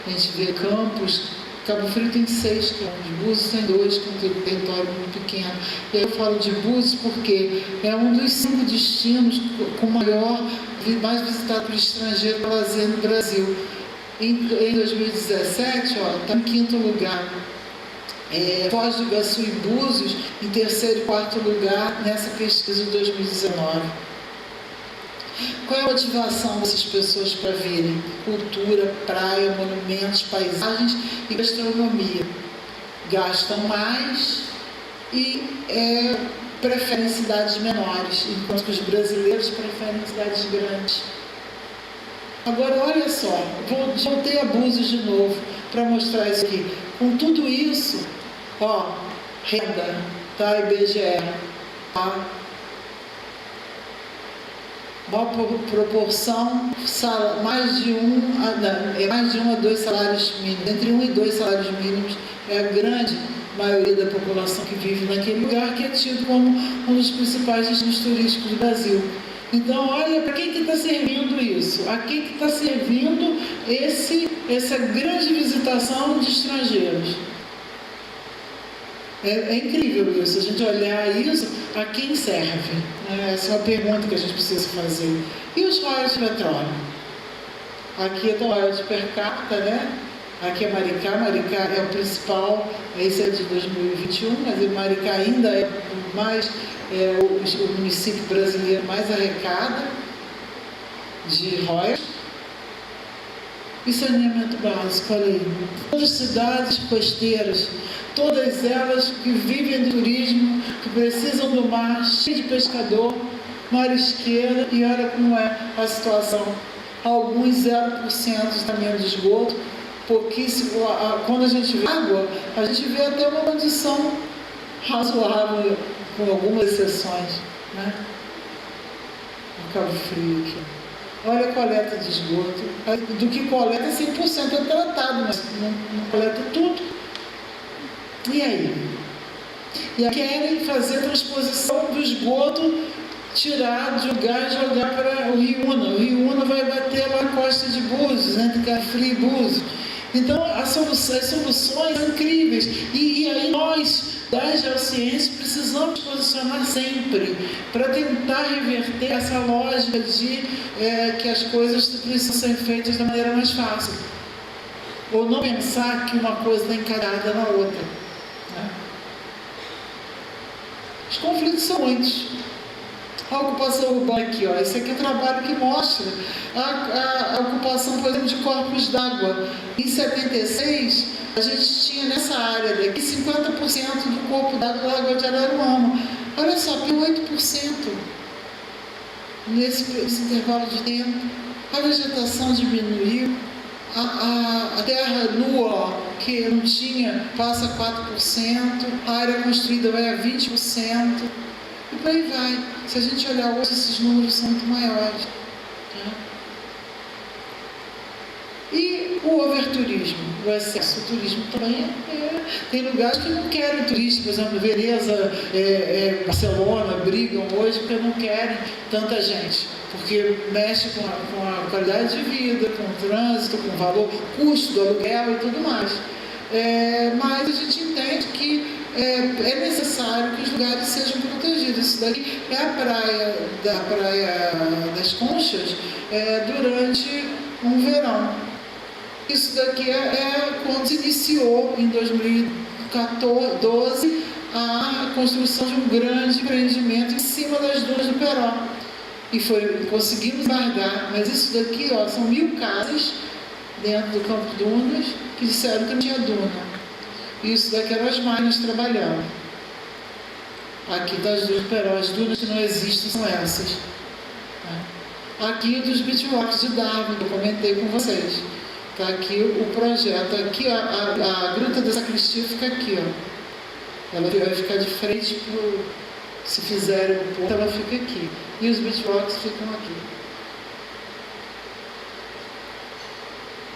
A gente vê Campos, Cabo Frio tem 6 quilômetros, Búzios tem 2, com um território muito pequeno. E aí eu falo de Búzios porque é um dos 5 destinos com mais visitado por estrangeiro para lazer no Brasil. Em 2017, está em 5º lugar. Foz do Iguaçu e Búzios em 3º e 4º lugar nessa pesquisa de 2019. Qual é a motivação dessas pessoas para virem? Cultura, praia, monumentos, paisagens e gastronomia. Gastam mais e preferem cidades menores, enquanto que os brasileiros preferem cidades grandes. Agora, olha só, voltei a Búzios de novo para mostrar isso aqui. Com tudo isso, renda, tá? IBGE, tá? maior proporção, mais de 1 a 2 salários mínimos, entre 1 e 2 salários mínimos, é a grande maioria da população que vive naquele lugar, que é tido como um dos principais destinos turísticos do Brasil. Então, olha, para quem que está servindo isso? A quem que está servindo essa grande visitação de estrangeiros? É incrível isso, a gente olhar isso, a quem serve? Essa é uma pergunta que a gente precisa fazer. E os royalties de petróleo? Aqui é o royalties per capita, né? Aqui é Maricá. Maricá é o principal, esse é de 2021, mas Maricá ainda é o município brasileiro mais arrecada de royalties. E saneamento básico, olha aí. Todas as cidades costeiras, todas elas que vivem do turismo, que precisam do mar, cheio de pescador, marisqueira, e olha como é a situação. Alguns 0% de tratamento de esgoto, pouquíssimo. Quando a gente vê água, a gente vê até uma condição razoável, com algumas exceções, né? No Cabo Frio aqui. Olha a coleta de esgoto. Do que coleta, 100% é tratado, mas não coleta tudo. E aí? E aí querem fazer a transposição do esgoto, tirar de lugar e jogar para o Rio Una. O Rio Una vai bater lá na costa de Búzios, entre Cabo Frio e Búzios. Então, as soluções são incríveis. E aí nós, da Geociência, precisamos posicionar sempre para tentar reverter essa lógica de que as coisas precisam ser feitas da maneira mais fácil. Ou não pensar que uma coisa está encarada na outra. Né? Os conflitos são muitos. A ocupação urbana aqui, ó, esse aqui é um trabalho que mostra a ocupação, por exemplo, de corpos d'água. Em 76, a gente tinha nessa área daqui 50% do corpo d'água da água de Araruama. Olha só, tem 8% nesse intervalo de tempo. A vegetação diminuiu, a terra nua, que não tinha, passa a 4%, a área construída vai a 20%. E por aí vai. Se a gente olhar hoje, esses números são muito maiores. Né? E o overturismo, o excesso do turismo também tem lugares que não querem turistas, por exemplo, Veneza, Barcelona, brigam hoje porque não querem tanta gente, porque mexe com a qualidade de vida, com o trânsito, com o valor, custo do aluguel e tudo mais. Mas a gente entende que é necessário que os lugares sejam protegidos. Isso daqui é a praia das Conchas durante um verão. Isso daqui é quando se iniciou, em 2012, a construção de um grande empreendimento em cima das dunas do Peró. E conseguimos largar, mas isso daqui, ó, são 1000 casas dentro do Campo Dunas que disseram que não tinha duna. Isso daqui eram as máquinas trabalhando. Aqui das dunas do Peró, as dunas que não existem são essas. Aqui dos beachwalks de Darwin, que eu comentei com vocês. Está aqui o projeto. Aqui a Gruta da Sacristia fica aqui, ó. Ela vai ficar de frente para, se fizerem o ponto, ela fica aqui. E os beachwalks ficam aqui.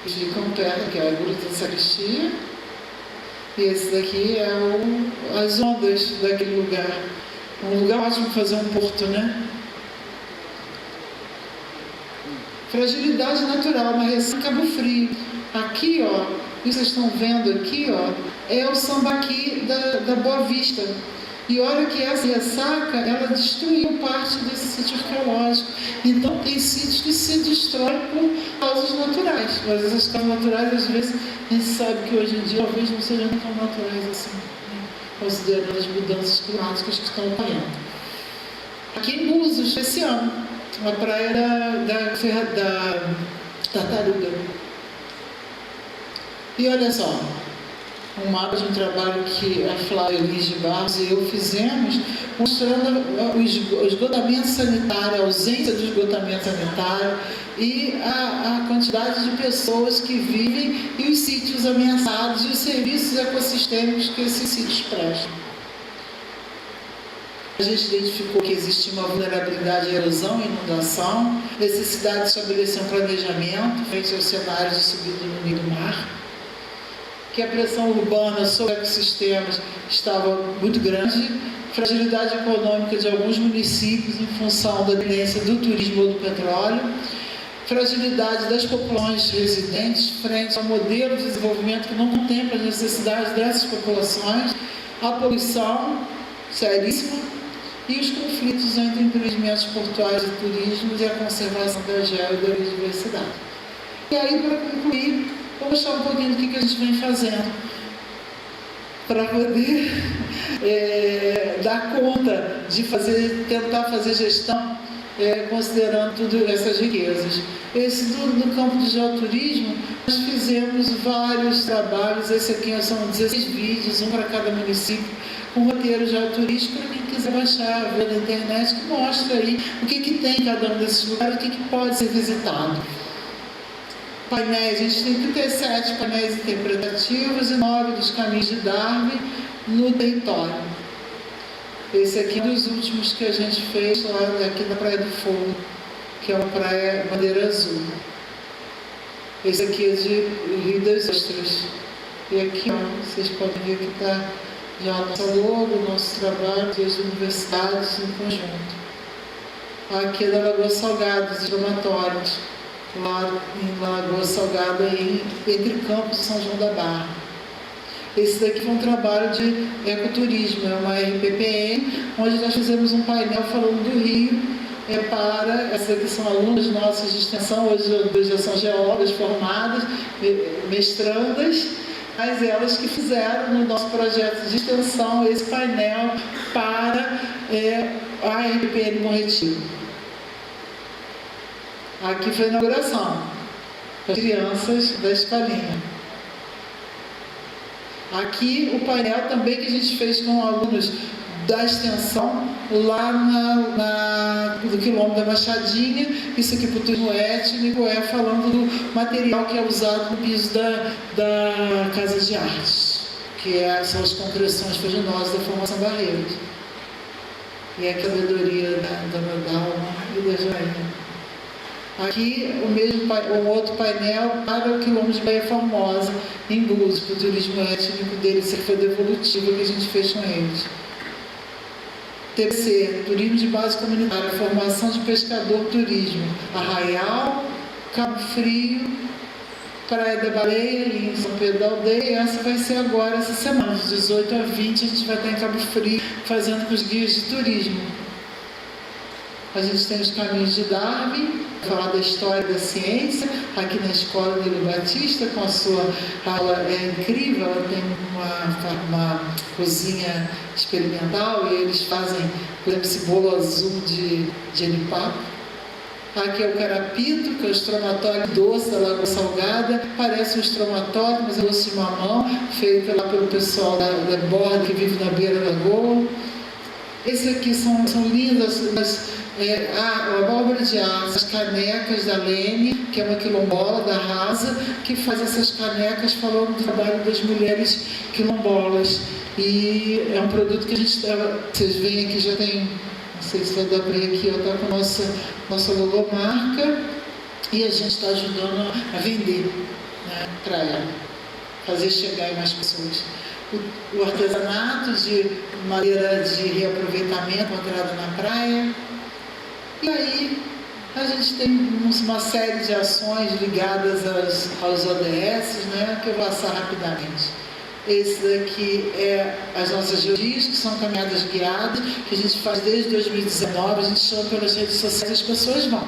Ficam perto, que é a Gruta da Sacristia. E esse daqui é as ondas daquele lugar. Um lugar ótimo para fazer um porto, né? Fragilidade natural, uma ressaca Cabo Frio. Aqui, ó, isso que vocês estão vendo aqui, ó, é o sambaqui da Boa Vista. E olha que essa ressaca, ela destruiu parte desse sítio arqueológico. Então, tem sítios que se destroem por causas naturais. Mas essas causas naturais, às vezes, a gente sabe que hoje em dia talvez não sejam tão naturais assim, né? Considerando as mudanças climáticas que estão ocorrendo. Aqui em Búzios, esse ano, uma praia da Tartaruga. E olha só, um mapa de um trabalho que a Flávia Liz de Barros e eu fizemos, mostrando o esgotamento sanitário, a ausência do esgotamento sanitário e a quantidade de pessoas que vivem e os sítios ameaçados e os serviços ecossistêmicos que esses sítios prestam. A gente identificou que existia uma vulnerabilidade à erosão e inundação, necessidade de estabelecer um planejamento frente aos cenários de subida no nível do mar, que a pressão urbana sobre ecossistemas estava muito grande, fragilidade econômica de alguns municípios em função da dependência do turismo ou do petróleo, fragilidade das populações residentes frente ao modelo de desenvolvimento que não contempla as necessidades dessas populações, a poluição seríssima e os conflitos entre empreendimentos portuários e turismo e a conservação da geo e da biodiversidade. E aí, para concluir, vou mostrar um pouquinho do que a gente vem fazendo para poder dar conta de tentar fazer gestão considerando todas essas riquezas. No campo do geoturismo, nós fizemos vários trabalhos, esse aqui são 16 vídeos, um para cada município, com roteiro geoturístico, para quem quiser baixar, ver na internet, que mostra aí o que tem em cada um desses lugares, o que pode ser visitado. Painéis, a gente tem 37 painéis interpretativos e 9 dos caminhos de Darwin no território. Esse aqui é um dos últimos que a gente fez lá aqui na Praia do Fogo, que é uma praia bandeira azul. Esse aqui é de Rio das Ostras. E aqui, ó, vocês podem ver que está já a nossa logo, o nosso trabalho e as universidades em conjunto. Aqui é da Lagoa Salgada, dos dormitórios. Lá em Lagoa Salgada, entre Campos e São João da Barra. Esse daqui foi um trabalho de ecoturismo, é uma RPPN, onde nós fizemos um painel falando do Rio, para, essas aqui são alunas nossas de extensão, hoje já são geólogas formadas, mestrandas, mas elas que fizeram no nosso projeto de extensão esse painel para a RPPN Bom Retiro. Aqui foi a inauguração, para as crianças da escolinha. Aqui o painel também que a gente fez com alunos da extensão, lá no quilômetro da Machadinha, isso aqui para o turismo étnico, falando do material que é usado no piso da Casa de Artes, que são as concreções ferrinosas da Formação Barreiros. E a sabedoria da Dalma e da Joaninha. Aqui um outro painel para o quilômetro de Baía Formosa, em Búzios, para o turismo étnico deles, que foi devolutivo que a gente fez com eles. TBC, turismo de base comunitária, formação de pescador turismo, Arraial, Cabo Frio, Praia da Baleia, ali em São Pedro da Aldeia, e essa vai ser agora, essa semana, de 18 a 20, a gente vai estar em Cabo Frio, fazendo com os guias de turismo. A gente tem os caminhos de Darwin, falar da história da ciência, aqui na Escola Nilo Batista, com a sua aula incrível, ela tem uma cozinha experimental e eles fazem, por exemplo, esse bolo azul de genipapo. Aqui é o carapito, que é o estromatório doce da Lagoa Salgada, parece um estromatório, mas é doce de mamão, feito lá pelo pessoal da borda que vive na beira da lagoa. Esse aqui são lindas, a abóbora de aço, as canecas da Lene, que é uma quilombola da Rasa, que faz essas canecas falando do trabalho das mulheres quilombolas. E é um produto que a gente vocês veem aqui, já tem, não sei se vai dar para ver aqui, está com a nossa logomarca, e a gente está ajudando a vender, né, para ela, fazer chegar em mais pessoas. O artesanato de madeira de reaproveitamento encontrado na praia. E aí a gente tem uma série de ações ligadas aos ODS, né, que eu vou passar rapidamente. Esse daqui é as nossas geodias, que são caminhadas guiadas, que a gente faz desde 2019, a gente chama pelas redes sociais e as pessoas vão.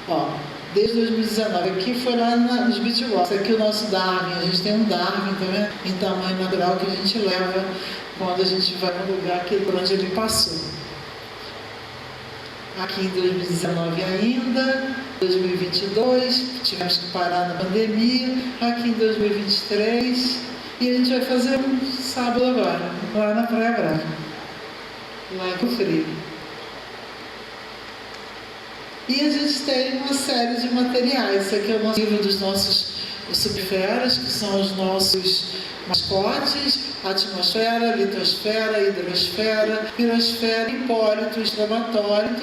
Ó, desde 2019, aqui foi lá nos Beach Walks, aqui o nosso Darwin, a gente tem um Darwin também, em tamanho natural, que a gente leva quando a gente vai no lugar por onde ele passou. Aqui em 2019 ainda, 2022, tivemos que parar na pandemia, aqui em 2023, e a gente vai fazer um sábado agora, lá na Praia Brava, lá em Cabo Frio. E a gente tem uma série de materiais. Esse aqui é o nosso livro dos nossos os subferas, que são os nossos mascotes: atmosfera, litosfera, hidrosfera, pirosfera, hipólito, extramatólito,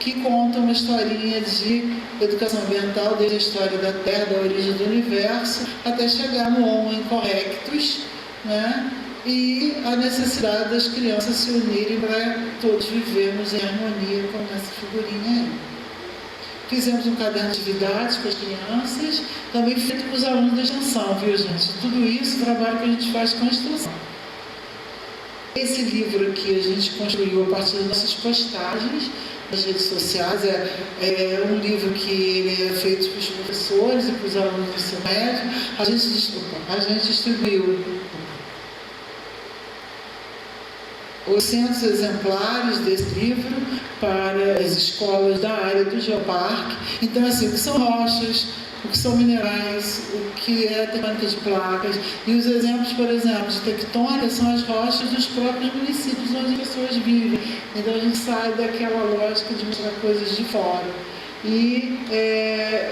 que contam uma historinha de educação ambiental desde a história da Terra, da origem do universo, até chegar no Homo erectus, né? E a necessidade das crianças se unirem para todos vivermos em harmonia, como essa figurinha aí. Fizemos um caderno de atividades com as crianças, também feito com os alunos da extensão, viu, gente? Tudo isso, trabalho que a gente faz com a extensão. Esse livro aqui a gente construiu a partir das nossas postagens nas redes sociais. É um livro que ele é feito para os professores e para os alunos do ensino médio. A gente distribuiu 800 exemplares desse livro para as escolas da área do Geoparque. Então, assim, o que são rochas, o que são minerais, o que é tectônica de placas, e os exemplos, por exemplo, de tectônica são as rochas dos próprios municípios onde as pessoas vivem. Então, a gente sai daquela lógica de mostrar coisas de fora. E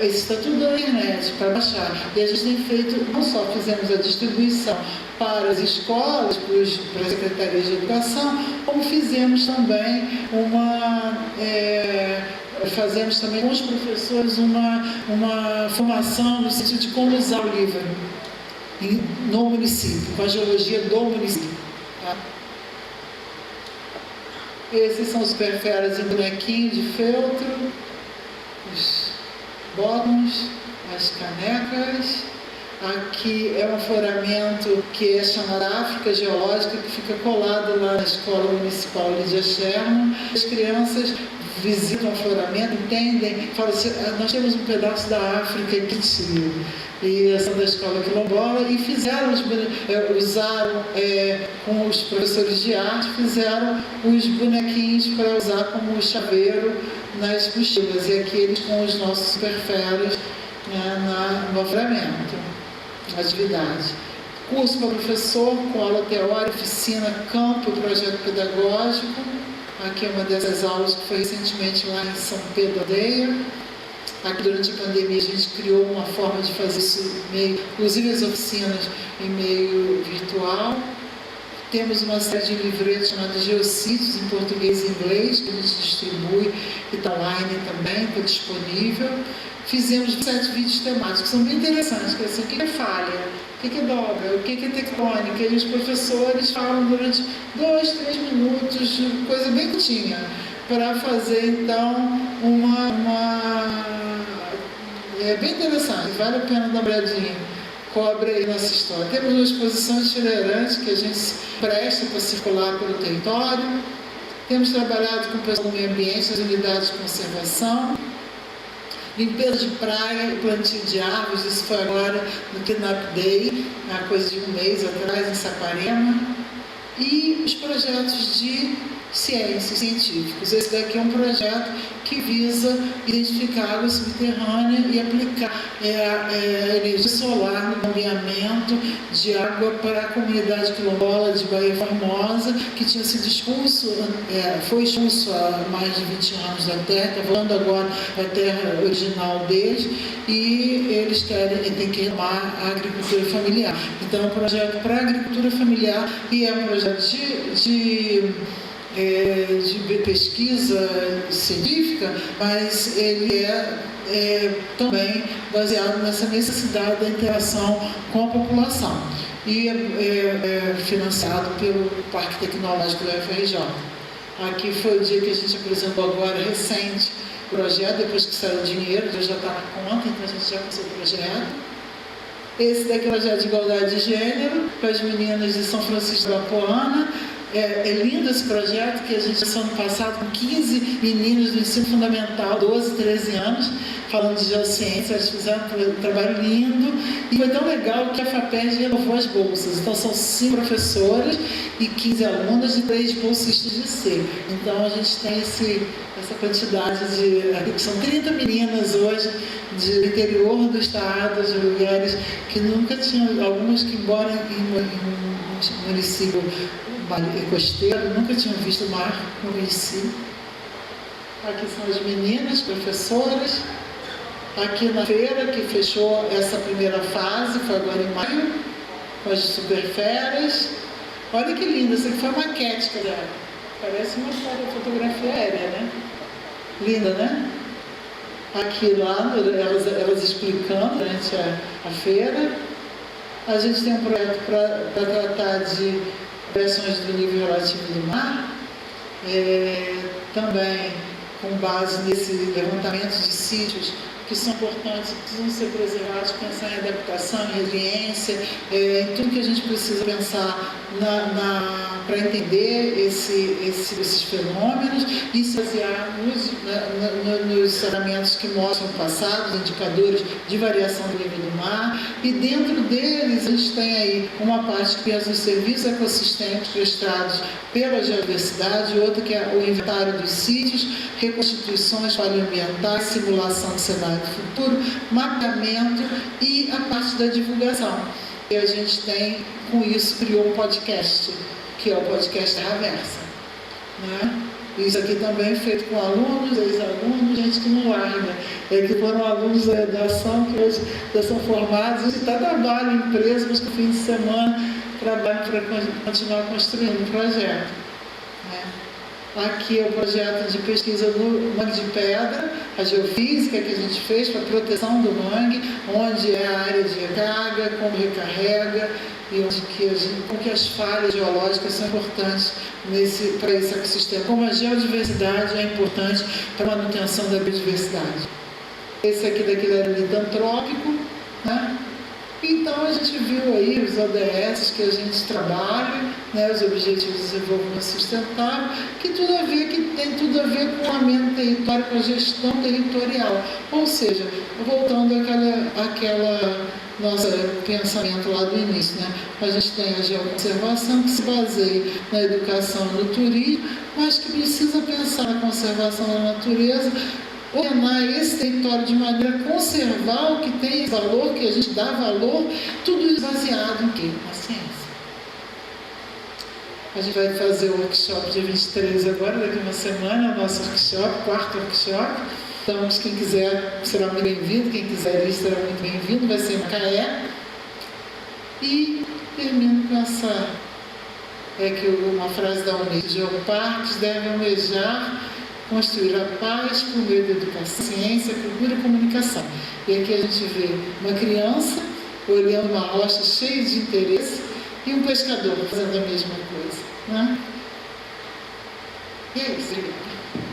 isso está tudo na internet para baixar. E a gente tem feito, não só fizemos a distribuição para as escolas, para as secretarias de educação, como fizemos também fazemos também com os professores uma formação no sentido de como usar o livro no município, com a geologia do município. Tá? Esses são os superferas em bonequinho de feltro, os botões, as canecas. Aqui é um afloramento que é chamado África Geológica, que fica colado lá na Escola Municipal Lídia Sherman. As crianças visitam o afloramento, entendem, falam assim: nós temos um pedaço da África aqui, tio. E são da escola quilombola, e usaram com os professores de arte, fizeram os bonequinhos para usar como chaveiro nas mochilas. E aqui eles com os nossos superferas, né, no afloramento. Atividade. Curso para professor, com aula teórica, oficina, campo e projeto pedagógico. Aqui é uma dessas aulas que foi recentemente lá em São Pedro da Aldeia. Aqui, durante a pandemia, a gente criou uma forma de fazer isso, inclusive as oficinas, em meio virtual. Temos uma série de livretos chamados Geossítios, em português e inglês, que a gente distribui, e está online também, está disponível. Fizemos 7 vídeos temáticos, que são bem interessantes, que é assim: o que é falha, o que é dobra, o que é tectônica, e os professores falam durante 2, 3 minutos, coisa bem curtinha, para fazer então é bem interessante, vale a pena dar uma olhadinha. Cobre aí nossa história. Temos uma exposição itinerante que a gente presta para circular pelo território. Temos trabalhado com o pessoal do meio ambiente, as unidades de conservação. Limpeza de praia e plantio de árvores, isso foi agora no Cleanup Day, há coisa de um mês atrás, em Saquarema. E os projetos de ciências, científicos. Esse daqui é um projeto que visa identificar água subterrânea e aplicar energia solar no bombeamento de água para a comunidade quilombola de Baía Formosa, que tinha sido foi expulso há mais de 20 anos da terra, está voltando agora à terra original deles, e eles têm que retomar a agricultura familiar. Então é um projeto para a agricultura familiar e é um projeto de pesquisa científica, mas ele é também baseado nessa necessidade da interação com a população, e é financiado pelo Parque Tecnológico da UFRJ. Aqui foi o dia que a gente apresentou agora, recente, o projeto, depois que saiu o dinheiro, já está na conta, então a gente já começou o projeto. Esse daqui é o projeto de igualdade de gênero, para as meninas de São Francisco da Poana. É lindo esse projeto, que a gente passou ano passado com 15 meninos do ensino fundamental, 12, 13 anos, falando de geociência. Eles fizeram um trabalho lindo, e foi tão legal que a FAPERJ renovou as bolsas. Então são 5 professoras e 15 alunas e 3 bolsistas de C. Então a gente tem essa quantidade são 30 meninas hoje do interior do estado, de lugares que nunca tinham, algumas que embora em um município costeiro, nunca tinham visto o mar no município. Aqui são as meninas, professoras. aqui na feira, que fechou essa primeira fase, foi agora em maio, com as superferas. Olha que lindo, essa aqui foi a maquete, cara. Parece uma fotografia aérea, né? Linda, né? Aqui lá, elas explicando durante a feira. A gente tem um projeto para tratar de variações do nível relativo do mar, também com base nesse levantamento de sítios que são importantes, precisam ser preservados, pensar em adaptação, em resiliência, em tudo que a gente precisa pensar para entender esses fenômenos e se basear nos sabedotes que mostram o passado, os indicadores de variação do nível do mar, e dentro deles a gente tem aí uma parte que pensa nos serviços ecossistêmicos prestados pela geodiversidade, outra que é o inventário dos sítios, reconstituições paleoambientais, simulação de cenário futuro, mapeamento e a parte da divulgação. E a gente tem, com isso, criou um podcast, que é o podcast Terraversa, né? Isso aqui também é feito com alunos, ex-alunos, gente que não larga. Que foram alunos da redação, que hoje já são formados, e trabalham em empresas, mas que no fim de semana trabalham para continuar construindo o projeto, né? Aqui é o projeto de pesquisa do mangue de pedra, a geofísica que a gente fez para a proteção do mangue, onde é a área de recarga, como recarrega, e onde como que as falhas geológicas são importantes para esse ecossistema, como a geodiversidade é importante para a manutenção da biodiversidade. Esse aqui daquele era litantrópico, né? Então a gente viu aí os ODS que a gente trabalha, né, os Objetivos de Desenvolvimento Sustentável, que tem tudo a ver com o aumento do território, com a gestão territorial. Ou seja, voltando àquela nosso pensamento lá do início, né? A gente tem a geoconservação que se baseia na educação e no turismo, mas que precisa pensar na conservação da natureza, ordenar esse território de maneira a conservar o que tem valor, que a gente dá valor, tudo isso baseado em quê? Na ciência. A gente vai fazer o workshop dia 23 agora, daqui a uma semana, o nosso workshop, quarto workshop. Então, quem quiser será muito bem-vindo, quem quiser ir será muito bem-vindo, vai ser em Macaé. E termino com uma frase da Unesco: geoparques devem almejar construir a paz por meio da educação, ciência, cultura e comunicação. E aqui a gente vê uma criança olhando uma rocha cheia de interesse e um pescador fazendo a mesma coisa, né? E é isso, obrigada.